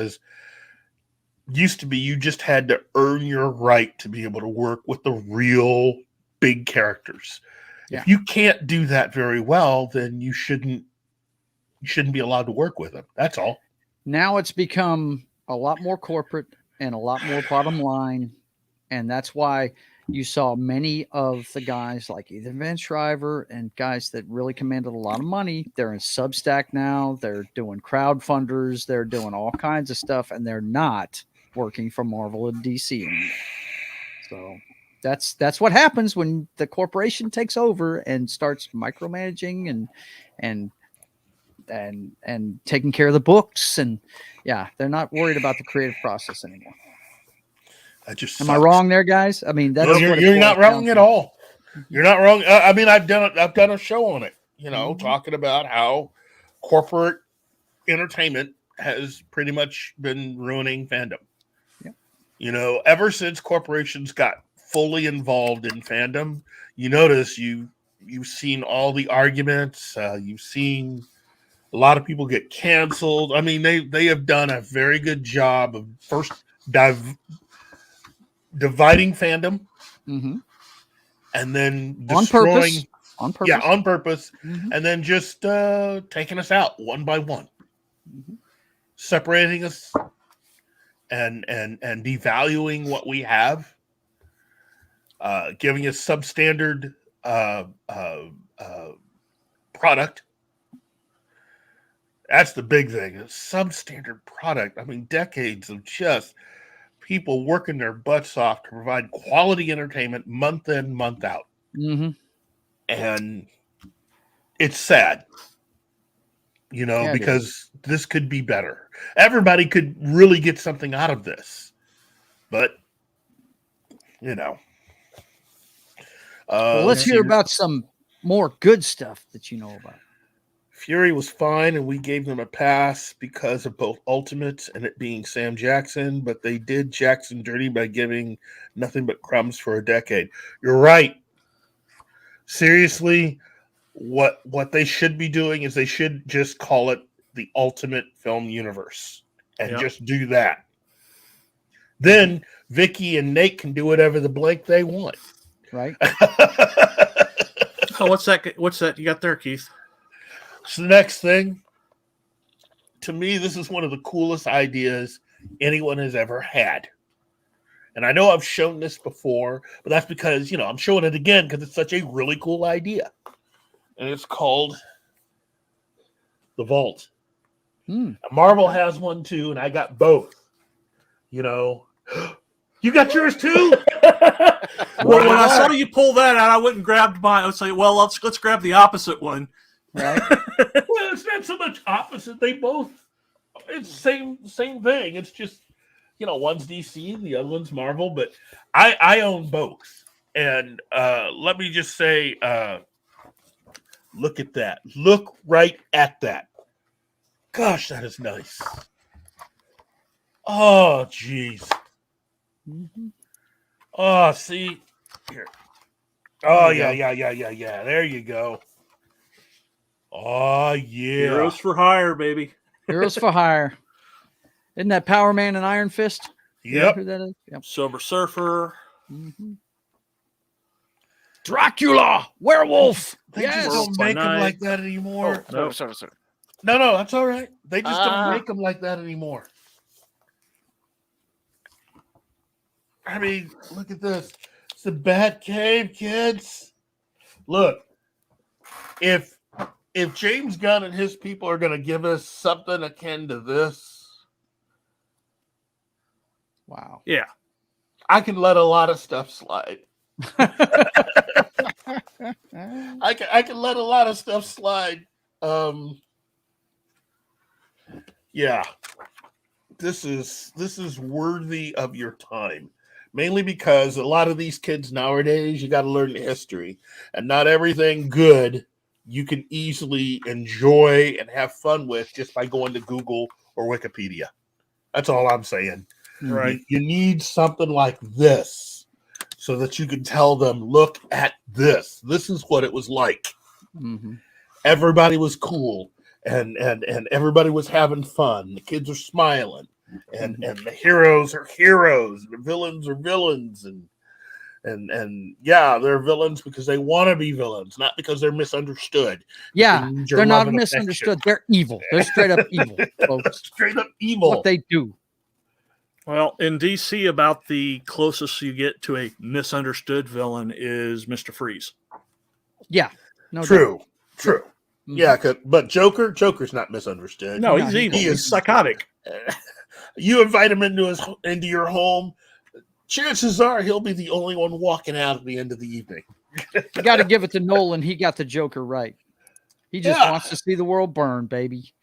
used to be you just had to earn your right to be able to work with the real big characters. Yeah. If you can't do that very well, then you shouldn't be allowed to work with them. That's all. Now it's become a lot more corporate and a lot more bottom line. And that's why you saw many of the guys like Ethan Van Shriver and guys that really commanded a lot of money. They're in Substack now. They're doing crowdfunders. They're doing all kinds of stuff, and they're not working for Marvel and DC anymore. So that's what happens when the corporation takes over and starts micromanaging and taking care of the books. And yeah, they're not worried about the creative process anymore. Am I wrong there, guys? I mean, that's you're not wrong at all. You're not wrong. I mean, I've done a show on it, talking about how corporate entertainment has pretty much been ruining fandom. Yeah. Ever since corporations got fully involved in fandom, you notice you've seen all the arguments. You've seen a lot of people get canceled. I mean, they have done a very good job of first dividing fandom, mm-hmm. and then destroying on purpose. Yeah, on purpose, mm-hmm. and then just taking us out one by one, mm-hmm. separating us, and devaluing what we have, giving us substandard product. That's the big thing. A substandard product. I mean, decades of just people working their butts off to provide quality entertainment month in, month out. Mm-hmm. And it's sad, because this could be better. Everybody could really get something out of this. But, well, let's hear about some more good stuff that you know about. Fury was fine, and we gave them a pass because of both Ultimates and it being Sam Jackson, but they did Jackson dirty by giving nothing but crumbs for a decade. You're right. Seriously, what they should be doing is they should just call it the Ultimate Film Universe and just do that. Then Vicky and Nate can do whatever the blank they want. Right. Oh, what's that you got there, Keith? So the next thing, to me, this is one of the coolest ideas anyone has ever had. And I know I've shown this before, but that's because, I'm showing it again because it's such a really cool idea. And it's called The Vault. Marvel has one too, and I got both. You got yours too? Well, when I saw you pull that out, I went and grabbed mine. I would say, well, let's grab the opposite one. Right. Well, it's not so much opposite. They both, it's same thing. It's just, one's DC, the other one's Marvel, but I own both. And let me just say, look at that. Look right at that. Gosh, that is nice. Oh, geez. Mm-hmm. Oh, see here. Oh yeah. There you go. Oh yeah. Heroes for hire, baby. Heroes for Hire. Isn't that Power Man and Iron Fist? Yep. Who that is? Yep. Silver Surfer. Mm-hmm. Dracula, werewolf. They Yes. just don't make them like that anymore. Oh, sorry. No, that's all right. They just don't make them like that anymore. I mean, look at this. It's the Bat Cave, kids. Look, if James Gunn and his people are going to give us something akin to this, wow. Yeah. I can let a lot of stuff slide. I can let a lot of stuff slide. Yeah. This is worthy of your time. Mainly because a lot of these kids nowadays, you got to learn the history. And not everything good you can easily enjoy and have fun with just by going to Google or Wikipedia. That's all I'm saying. Right. You need something like this so that you can tell them, look at this. This is what it was like. Mm-hmm. Everybody was cool and everybody was having fun. The kids are smiling. And the heroes are heroes, and the villains are villains, and yeah, they're villains because they want to be villains, not because they're misunderstood. Yeah, Your they're love not and misunderstood. affection. They're evil. They're straight up evil, folks. Straight up evil. What they do. Well, in DC, about the closest you get to a misunderstood villain is Mr. Freeze. Yeah. No True. doubt. True. Mm-hmm. Yeah, but Joker's not misunderstood. No, he's evil. He is He's psychotic. You invite him into your home, chances are he'll be the only one walking out at the end of the evening. You got to give it to Nolan. He got the Joker right. He just wants to see the world burn, baby.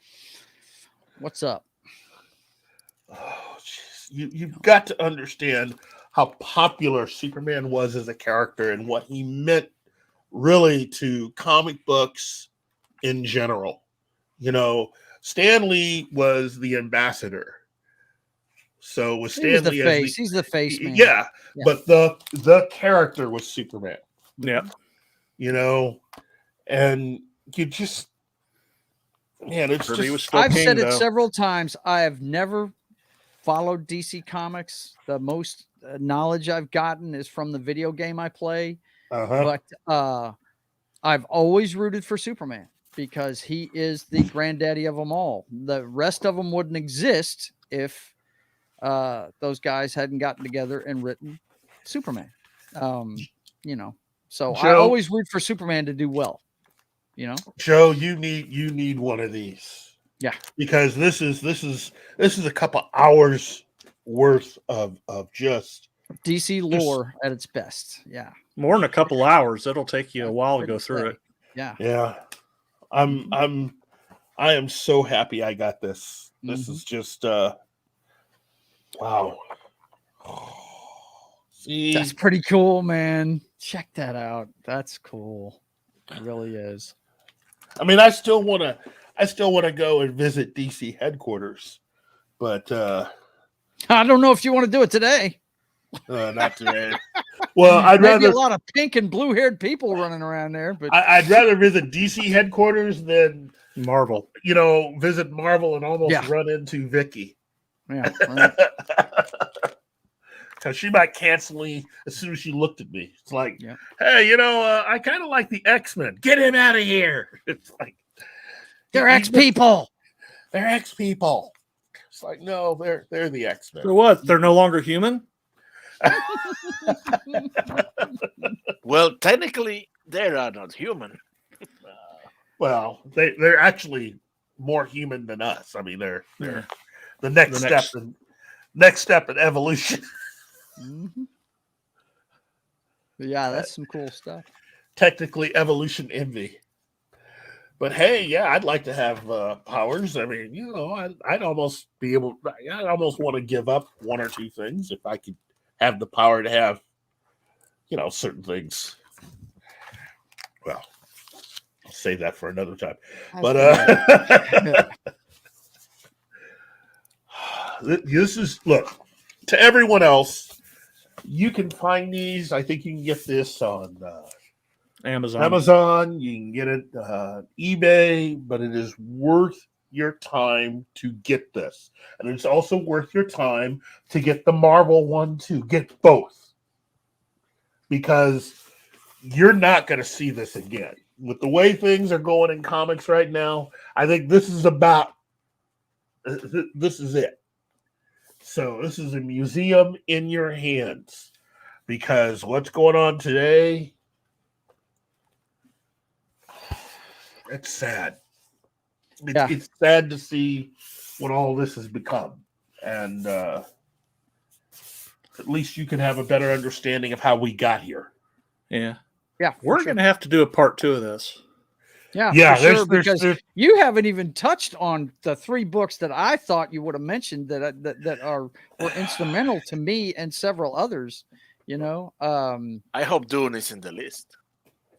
What's up? Oh, geez. You've got to understand how popular Superman was as a character and what he meant really to comic books in general. You know, Stan Lee was the ambassador. So with Stan Lee, he's the face man. Yeah, but the character was Superman. Yeah, you know, and you just, man, it's just. I've said it several times. I have never followed DC Comics. The most knowledge I've gotten is from the video game I play. But I've always rooted for Superman because he is the granddaddy of them all. The rest of them wouldn't exist if those guys hadn't gotten together and written Superman. You know, so Joe, I always root for Superman to do well. You know, Joe, you need one of these. Yeah, because this is a couple hours worth of just DC lore at its best. Yeah, more than a couple hours. It'll take you a while to go through it. Yeah. I am so happy I got this. This is just wow. See, that's pretty cool, man. Check that out. That's cool. It really is. I mean, I still want to go and visit DC headquarters, but I don't know if you want to do it today. Not today. Well, I'd Maybe rather a lot of pink and blue-haired people running around there, but I'd rather visit DC headquarters than Marvel. You know, visit Marvel and almost run into Vicky. Yeah, right. Because she might cancel me as soon as she looked at me. It's like, hey, you know, I kind of like the X-Men. Get him out of here. It's like they're X-people. They're X-people. It's like, no, they're the X-Men. So what? They're no longer human? Well, technically, they are not human. Well, they're actually more human than us. I mean, they're the next step in evolution. Yeah, that's some cool stuff. Technically, evolution envy. But hey, yeah, I'd like to have powers. I mean, you know, I'd almost want to give up one or two things if I could have the power to have, you know, certain things. Well, I'll save that for another time. But this is, look, to everyone else, You can find these. I think you can get this on Amazon. You can get it eBay, but it is worth your time to get this, and it's also worth your time to get the Marvel one too. Get both, because you're not going to see this again. With the way things are going in comics right now, I think this is it. So this is a museum in your hands, because what's going on today, it's sad. It's sad to see what all this has become. And at least you can have a better understanding of how we got here. Yeah. Yeah. We're going to have to do a part 2 of this. Yeah, for sure, because you haven't even touched on the 3 books that I thought you would have mentioned that were instrumental to me and several others. You know, I hope Dune is in the list.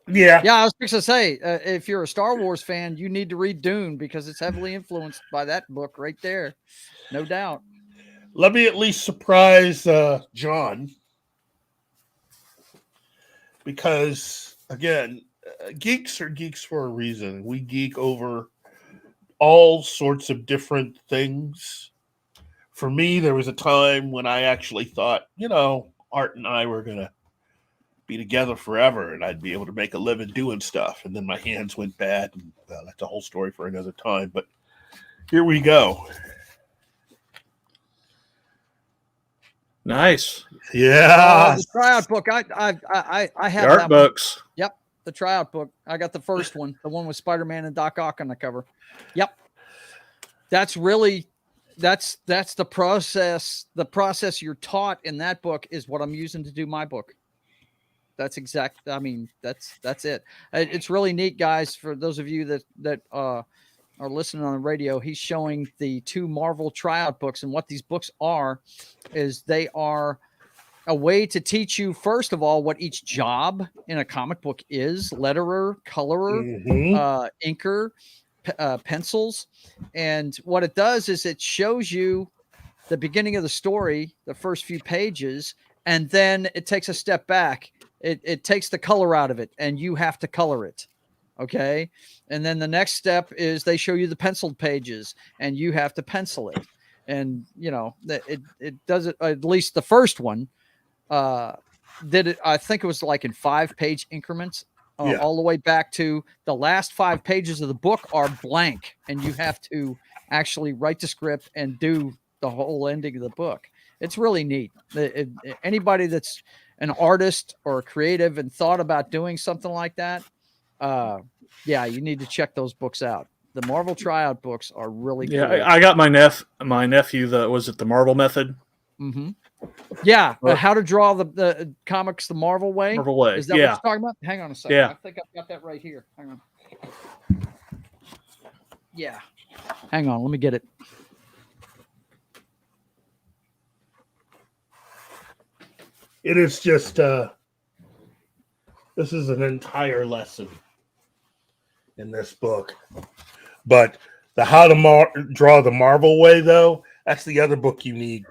Yeah, I was going to say, if you're a Star Wars fan, you need to read Dune, because it's heavily influenced by that book right there, no doubt. Let me at least surprise John, because again, geeks are geeks for a reason. We geek over all sorts of different things. For me, there was a time when I actually thought, Art and I were going to be together forever and I'd be able to make a living doing stuff. And then my hands went bad. And that's a whole story for another time. But here we go. Nice. Yeah. The tryout book. I have the art that books. One. Yep. The tryout book. I got the first one, the one with Spider-Man and Doc Ock on the cover. Yep. That's the process. The process you're taught in that book is what I'm using to do my book. That's exact. I mean, that's it. It's really neat, guys. For those of you that are listening on the radio, he's showing the 2 Marvel tryout books, and what these books are is they are a way to teach you, first of all, what each job in a comic book is: letterer, colorer, inker, pencils. And what it does is it shows you the beginning of the story, the first few pages, and then it takes a step back. It takes the color out of it, and you have to color it. Okay. And then the next step is they show you the penciled pages, and you have to pencil it. And, it does it, at least the first one, did it. I think it was like in 5-page increments, all the way back to the last 5 pages of the book are blank, and you have to actually write the script and do the whole ending of the book. It's really neat. Anybody that's an artist or a creative and thought about doing something like that, you need to check those books out. The Marvel tryout books are really cool. Yeah, I got my nephew. The Marvel Method. Mm-hmm. Yeah, how to draw the comics the Marvel way. Marvel way. Is that what you're talking about? Hang on a second. Yeah. I think I've got that right here. Hang on. Yeah. Hang on. Let me get it. It is just this is an entire lesson in this book. But the how to draw the Marvel way, though, that's the other book you need.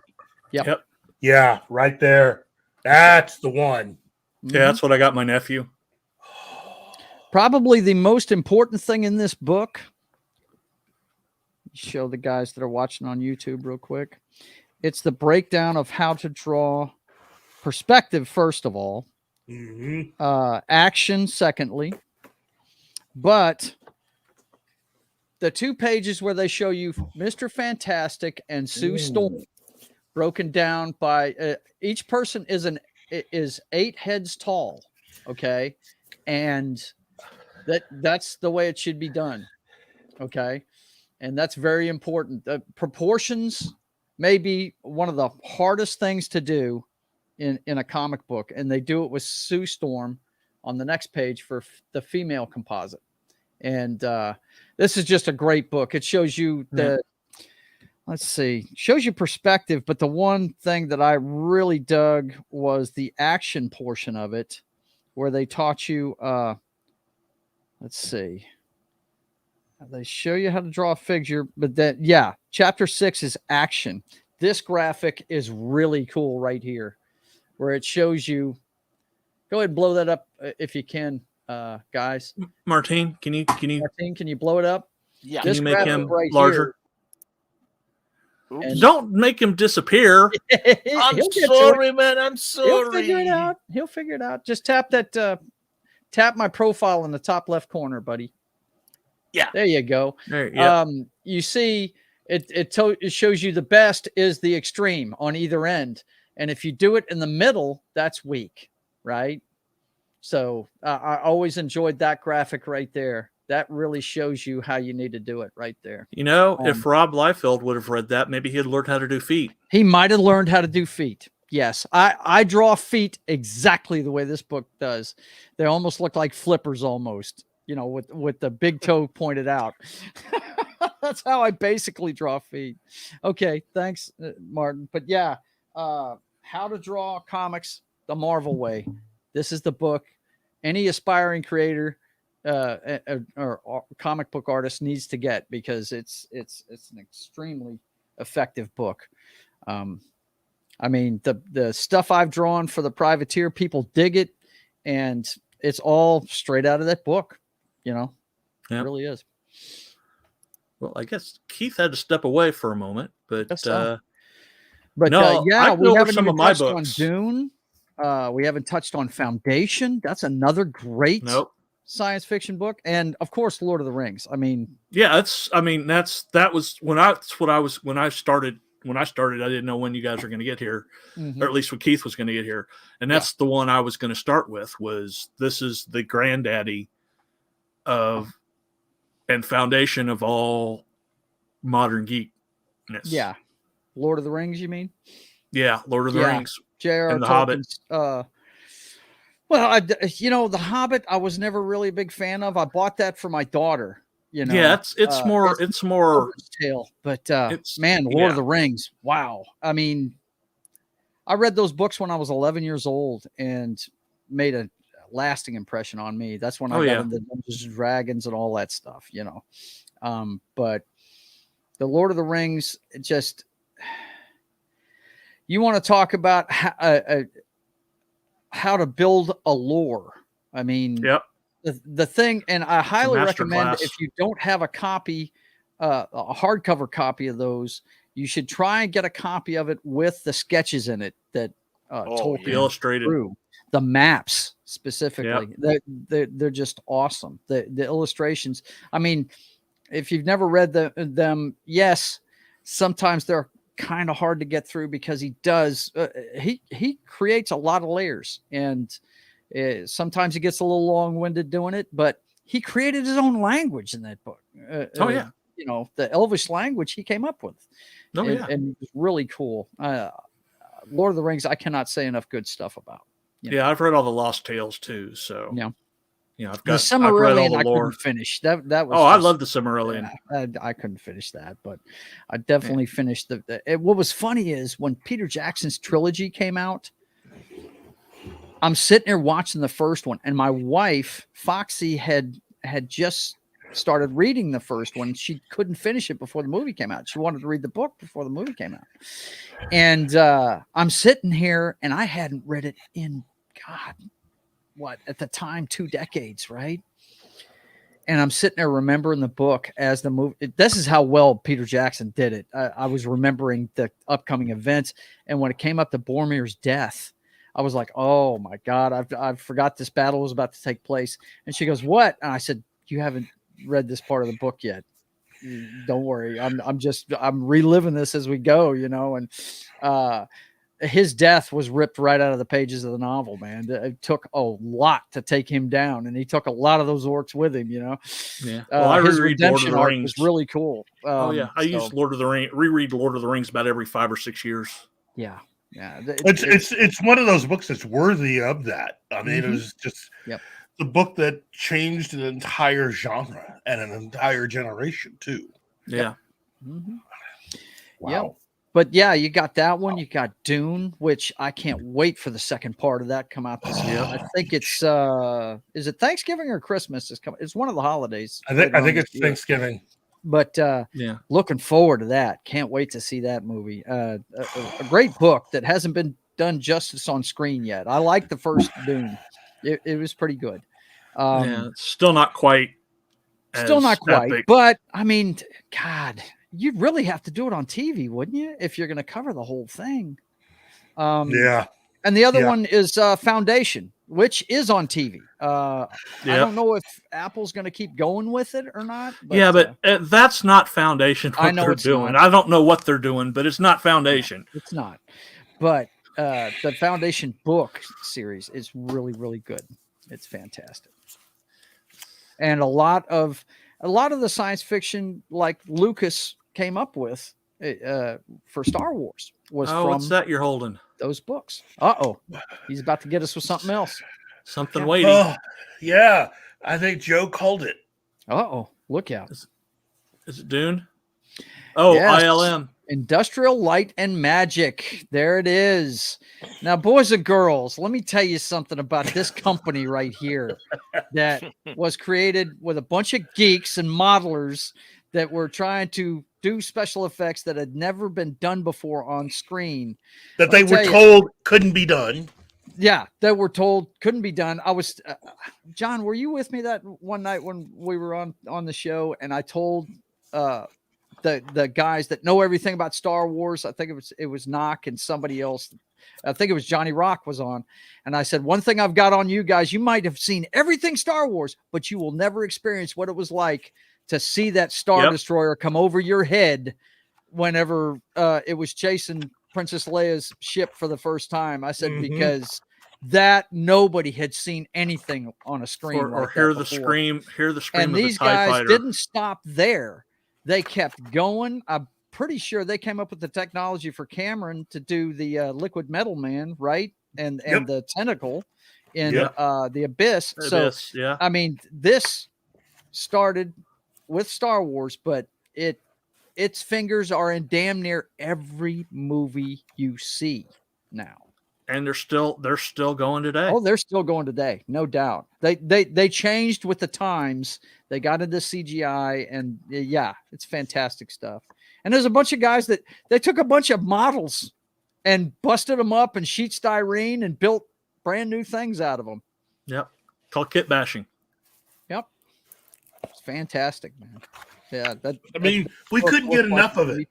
Yep. Yeah, right there. That's the one. Yeah, that's what I got my nephew. Probably the most important thing in this book. Show the guys that are watching on YouTube real quick. It's the breakdown of how to draw perspective, first of all. Action, secondly. But the 2 pages where they show you Mr. Fantastic and Sue Storm broken down by each person is 8 heads tall. Okay. And that's the way it should be done. Okay. And that's very important. The proportions may be one of the hardest things to do in a comic book. And they do it with Sue Storm on the next page for the female composite. And this is just a great book. It shows you shows you perspective. But the one thing that I really dug was the action portion of it, where they taught you, they show you how to draw a figure, but chapter 6 is action. This graphic is really cool right here. where it shows you. Go ahead and blow that up if you can, guys. Martine, can you Martine, can you blow it up? Yeah. Can This you make graphic him right larger? here, Oops. Don't make him disappear. I'm He'll get to sorry, man. I'm He'll figure it sorry. out. He'll figure it out. Just tap that. Tap my profile in the top left corner, buddy. Yeah. There you go. There, yeah. You see, it shows you the best is the extreme on either end, and if you do it in the middle, that's weak, right? So I always enjoyed that graphic right there. That really shows you how you need to do it right there. You know, if Rob Liefeld would have read that, maybe he'd learned how to do feet. He might have learned how to do feet. Yes, I draw feet exactly the way this book does. They almost look like flippers, almost. You know, with the big toe pointed out. That's how I basically draw feet. Okay, thanks, Martin. But yeah, how to draw comics the Marvel way. This is the book. Any aspiring creator or comic book artist needs to get, because it's an extremely effective book. I mean, the stuff I've drawn for the Privateer, people dig it, and it's all straight out of that book. You know, Yeah. It really is. Well, I guess Keith had to step away for a moment, but But no, yeah, I we know haven't some even of my touched books. on Dune. We haven't touched on Foundation. That's another great science fiction book, and of course, Lord of the Rings. I mean, yeah, that was when I started. When I started, I didn't know when you guys were going to get here, or at least when Keith was going to get here, and that's the one I was going to start with. This is the granddaddy of and foundation of all modern geekness. Yeah, Lord of the Rings. You mean? Yeah, Lord of the Rings. J.R.R. and the Hobbit. Well, The Hobbit, I was never really a big fan of. I bought that for my daughter. You know, yeah, it's more tale, but man, Lord of the Rings. Wow. I mean, I read those books when I was 11 years old and made a lasting impression on me. That's when I got into Dungeons and Dragons and all that stuff, you know. But the Lord of the Rings, you want to talk about how to build a lore. I mean, the thing, and I highly recommend if you don't have a copy, a hardcover copy of those, you should try and get a copy of it with the sketches in it that Tolkien illustrated drew. The maps specifically, they're just awesome. The illustrations. I mean, if you've never read them, yes, sometimes they're kind of hard to get through because he does. He creates a lot of layers, and sometimes he gets a little long-winded doing it. But he created his own language in that book. You know, the Elvish language he came up with. And it was really cool. Lord of the Rings, I cannot say enough good stuff about. Yeah, I've read all the Lost Tales too. So I've the Silmarillion. I couldn't finish that. Was I love the Silmarillion. I couldn't finish that, but I definitely finished what was funny is when Peter Jackson's trilogy came out, I'm sitting there watching the first one, and my wife Foxy had just started reading the first one. She couldn't finish it before the movie came out. She wanted to read the book before the movie came out. And I'm sitting here, and I hadn't read it in at the time 2 decades, right? And I'm sitting there remembering the book as the movie. This is how well Peter Jackson did it. I was remembering the upcoming events, and when it came up to Boromir's death, I was like, "Oh my God, I forgot this battle was about to take place." And she goes, "What?" And I said, "You haven't read this part of the book yet. Don't worry. I'm reliving this as we go, you know." And his death was ripped right out of the pages of the novel, man. It took a lot to take him down, and he took a lot of those orcs with him, you know. Yeah. Well, I his reread Lord of the arc Rings. was really cool. I use Lord of the Rings, reread Lord of the Rings about every 5 or 6 years. Yeah. Yeah. It's one of those books that's worthy of that. I mean, it was just the book that changed an entire genre and an entire generation too. Yeah. Mm-hmm. Wow. Yep. But yeah, you got that one. You got Dune, which I can't wait for the second part of that come out this year. I think it's is it Thanksgiving or Christmas? It's one of the holidays. I think it's Thanksgiving. But looking forward to that. Can't wait to see that movie. A great book that hasn't been done justice on screen yet. I like the first Dune. It was pretty good. Yeah, it's still not quite. Still not quite, epic. but I mean, God, you'd really have to do it on TV, wouldn't you? If you're going to cover the whole thing. Yeah. And the other Yeah. one is Foundation, which is on TV. I don't know if Apple's going to keep going with it or not. But, but that's not Foundation. What I know they're it's doing. not. I don't know what they're doing, but it's not Foundation. It's not. But the Foundation book series is really, really good. It's fantastic. And a lot of the science fiction like Lucas came up with for Star Wars was from what's that you're holding? Those books. He's about to get us with something else. Something waiting. Oh, yeah. I think Joe called it. Look out. Is it Dune? Oh, Yes. ILM. Industrial Light and Magic. There it is. Now, boys and girls, let me tell you something about this company right here that was created with a bunch of geeks and modelers that were trying to do special effects that had never been done before on screen. That they were told couldn't be done. Yeah, that were told couldn't be done. I was, John, were you with me that one night when we were on the show and I told the guys that know everything about Star Wars, I think it was Knock and somebody else. I think it was Johnny Rock was on. And I said, one thing I've got on you guys, you might have seen everything Star Wars, but you will never experience what it was like to see that Star Destroyer come over your head whenever it was chasing Princess Leia's ship for the first time. I said, because that nobody had seen anything on a screen or hear the scream and of these the TIE guys fighter. didn't stop there. They kept going. I'm pretty sure they came up with the technology for Cameron to do the liquid metal man, right? And the tentacle in the Abyss. Abyss, yeah. I mean, this started with Star Wars, but its fingers are in damn near every movie you see now. And they're still going today. Oh, they're still going today, no doubt. They changed with the times. They got into CGI, and it's fantastic stuff. And there's a bunch of guys that they took a bunch of models and busted them up in sheet styrene and built brand new things out of them. Yep, called kit bashing. Yep, it's fantastic, man. Yeah, we couldn't get enough of it.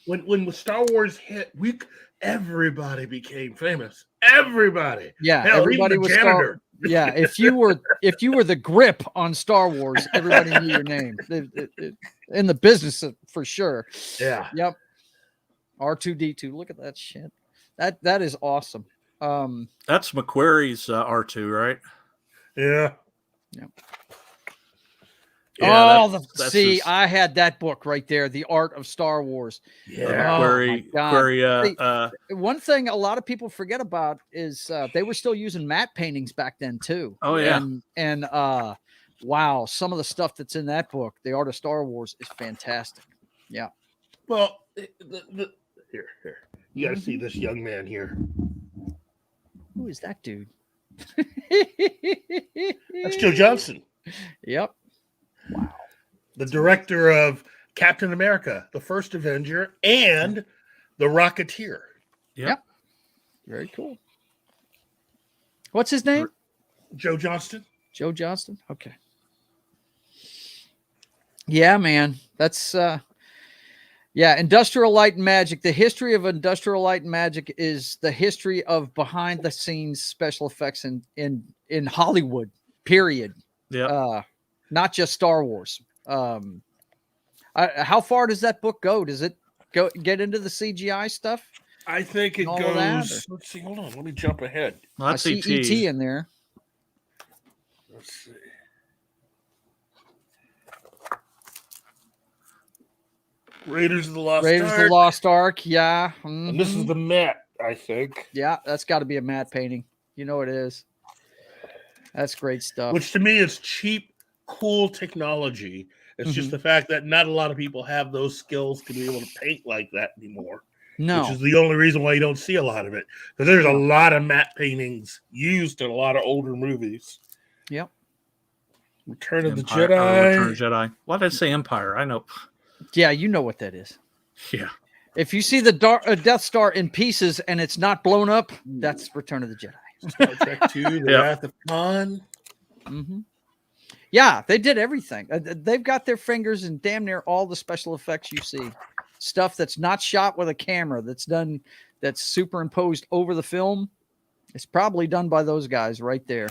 When the Star Wars hit, everybody became famous. Everybody. Yeah, hell, everybody even the was janitor. Yeah, if you were the grip on Star Wars, everybody knew your name in the business for sure. Yeah. Yep. R2D2. Look at that shit. That is awesome. That's McQuarrie's R2, right? Yeah. Yep. Yeah, I had that book right there, The Art of Star Wars. Yeah. McQuarrie, one thing a lot of people forget about is they were still using matte paintings back then too. Oh yeah. And wow, some of the stuff that's in that book, The Art of Star Wars, is fantastic. Yeah. Well, here. You got to see this young man here. Who is that dude? That's Joe Johnston. Yep. Wow. The director of Captain America, the First Avenger, and The Rocketeer. Yep. Very cool. What's his name? Joe Johnston. Joe Johnston. Okay. Yeah, man. That's Industrial Light and Magic. The history of Industrial Light and Magic is the history of behind the scenes special effects in Hollywood, period. Yeah. Not just Star Wars. How far does that book go? Does it get into the CGI stuff? I think it goes. Let's see. Hold on. Let me jump ahead. Well, I see ET in there. Let's see. Raiders of the Lost Ark. Yeah. Mm-hmm. And this is the matte, I think. Yeah, that's got to be a matte painting. You know it is. That's great stuff. Which to me is cheap, cool technology. It's just the fact that not a lot of people have those skills to be able to paint like that anymore. No. Which is the only reason why you don't see a lot of it. Because there's a lot of matte paintings used in a lot of older movies. Yep. Return of the Return Jedi. of the Jedi. Why did I say Empire? I know. Yeah, you know what that is. Yeah. If you see the Death Star in pieces and it's not blown up, that's Return of the Jedi. Star Trek 2, The Wrath of Khan. Mm-hmm. Yeah, they did everything. They've got their fingers in damn near all the special effects you see. Stuff that's not shot with a camera, that's superimposed over the film. It's probably done by those guys right there.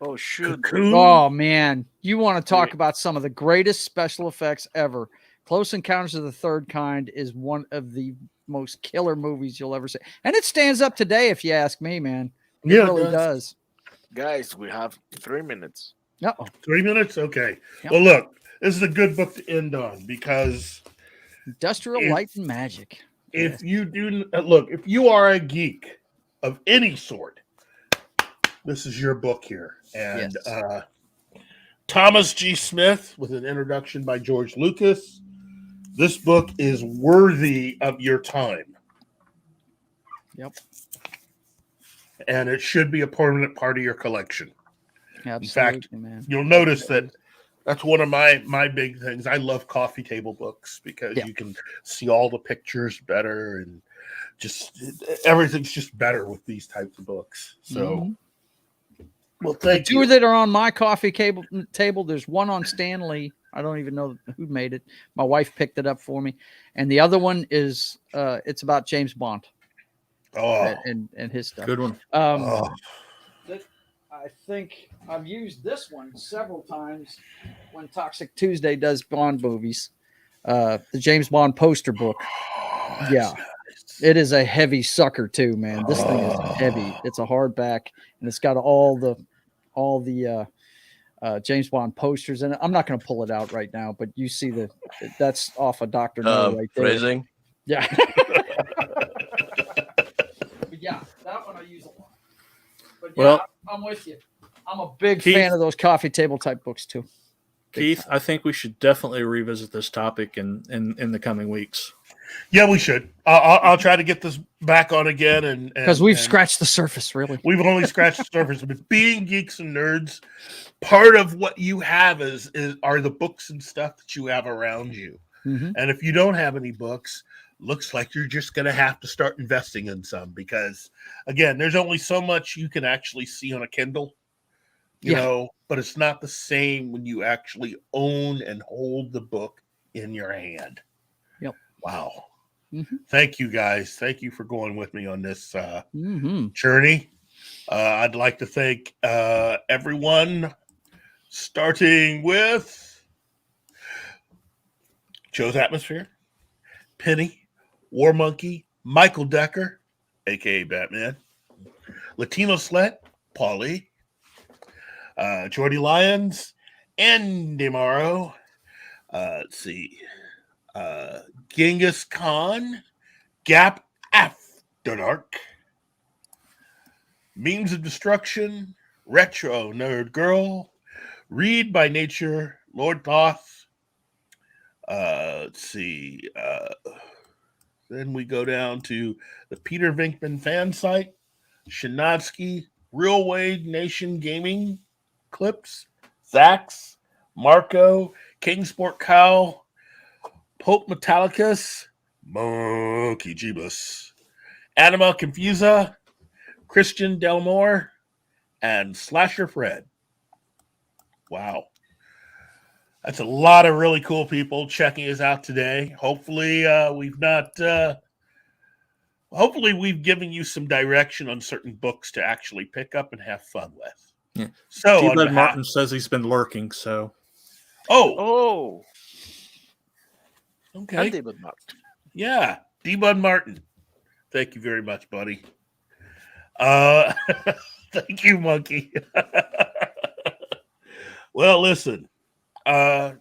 Oh, shoot. Oh, man. You want to talk about some of the greatest special effects ever. Close Encounters of the Third Kind is one of the most killer movies you'll ever see. And it stands up today, if you ask me, man. It really does. Guys, we have 3 minutes. Uh-oh. 3 minutes? Okay. Yep. Well, look, this is a good book to end on because Industrial Light and Magic. If you do look, if you are a geek of any sort, this is your book here. And Thomas G. Smith with an introduction by George Lucas. This book is worthy of your time. Yep. And it should be a permanent part of your collection. Absolutely, in fact, man. You'll notice that that's one of my big things. I love coffee table books because you can see all the pictures better and just everything's just better with these types of books. So, well, thank you. Two that are on my coffee table. There's one on Stanley. I don't even know who made it. My wife picked it up for me, and the other one is it's about James Bond. Oh, and his stuff. Good one. I think I've used this one several times when Toxic Tuesday does Bond movies. The James Bond poster book. Yeah. It is a heavy sucker too, man. This thing is heavy. It's a hardback and it's got all the James Bond posters in it. I'm not going to pull it out right now, but you see that's off of Dr. No right there. Phrasing. Yeah. But yeah, that one I use a lot. But yeah, Well, I'm with you. I'm a big fan of those coffee table type books too. Keith, I think we should definitely revisit this topic in the coming weeks. Yeah, we should. I'll try to get this back on again, and because we've scratched the surface. Really, we've only scratched the surface. But being geeks and nerds, part of what you have are the books and stuff that you have around you. Mm-hmm. And if you don't have any books, looks like you're just going to have to start investing in some because, again, there's only so much you can actually see on a Kindle. You know, but it's not the same when you actually own and hold the book in your hand. Yep. Wow. Mm-hmm. Thank you, guys. Thank you for going with me on this journey. I'd like to thank everyone, starting with Joe's Atmosphere, Penny, War Monkey, Michael Decker, a.k.a. Batman, Latino Slet, Paulie, Jordy Lyons, Andy Morrow. Let's see. Genghis Khan, Gap After Dark, Memes of Destruction, Retro Nerd Girl, Read by Nature, Lord Thoth. Let's see. Then we go down to the Peter Venkman fan site, Shinadsky, Real Wade Nation Gaming Clips, Zax, Marco, Kingsport Cow, Pope Metallicus, Monkey Jeebus, Anima Confusa, Christian Delmore, and Slasher Fred. Wow. That's a lot of really cool people checking us out today. Hopefully, hopefully we've given you some direction on certain books to actually pick up and have fun with. Yeah. So, D-Bud Martin says he's been lurking, so. Oh. Okay. D-Bud Martin. Yeah, D-Bud Martin. Thank you very much, buddy. Thank you, Monkey. Well, listen. As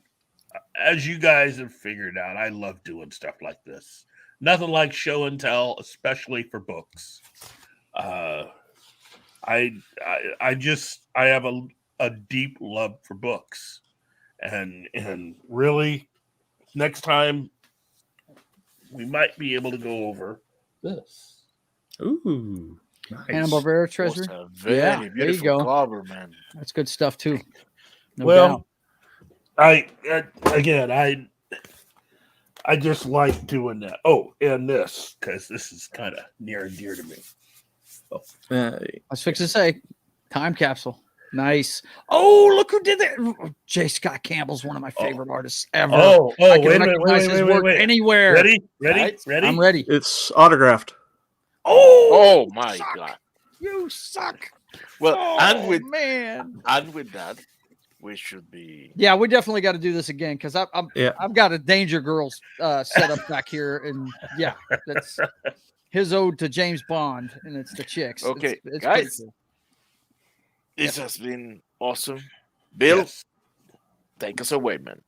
you guys have figured out, I love doing stuff like this. Nothing like show and tell, especially for books. I have a deep love for books, and really, next time we might be able to go over this. Ooh, nice. Hanna-Barbera Treasury. Very there you go. Cover, man. That's good stuff too. No Well, doubt. I I just like doing that. Oh, and this, because this is kind of near and dear to me. Oh. I was fixing to say, time capsule. Nice. Oh, look who did that. J. Scott Campbell's one of my favorite artists ever. I can recognize his work anywhere. Ready? Right? I'm ready. It's autographed. Oh my God. You suck. Well, and with that, we should be. Yeah, we definitely got to do this again because I've got a Danger Girls set up back here, and yeah, that's his ode to James Bond, and it's the chicks. Okay, it's guys, cool. This has been awesome. Bill, take us away, man.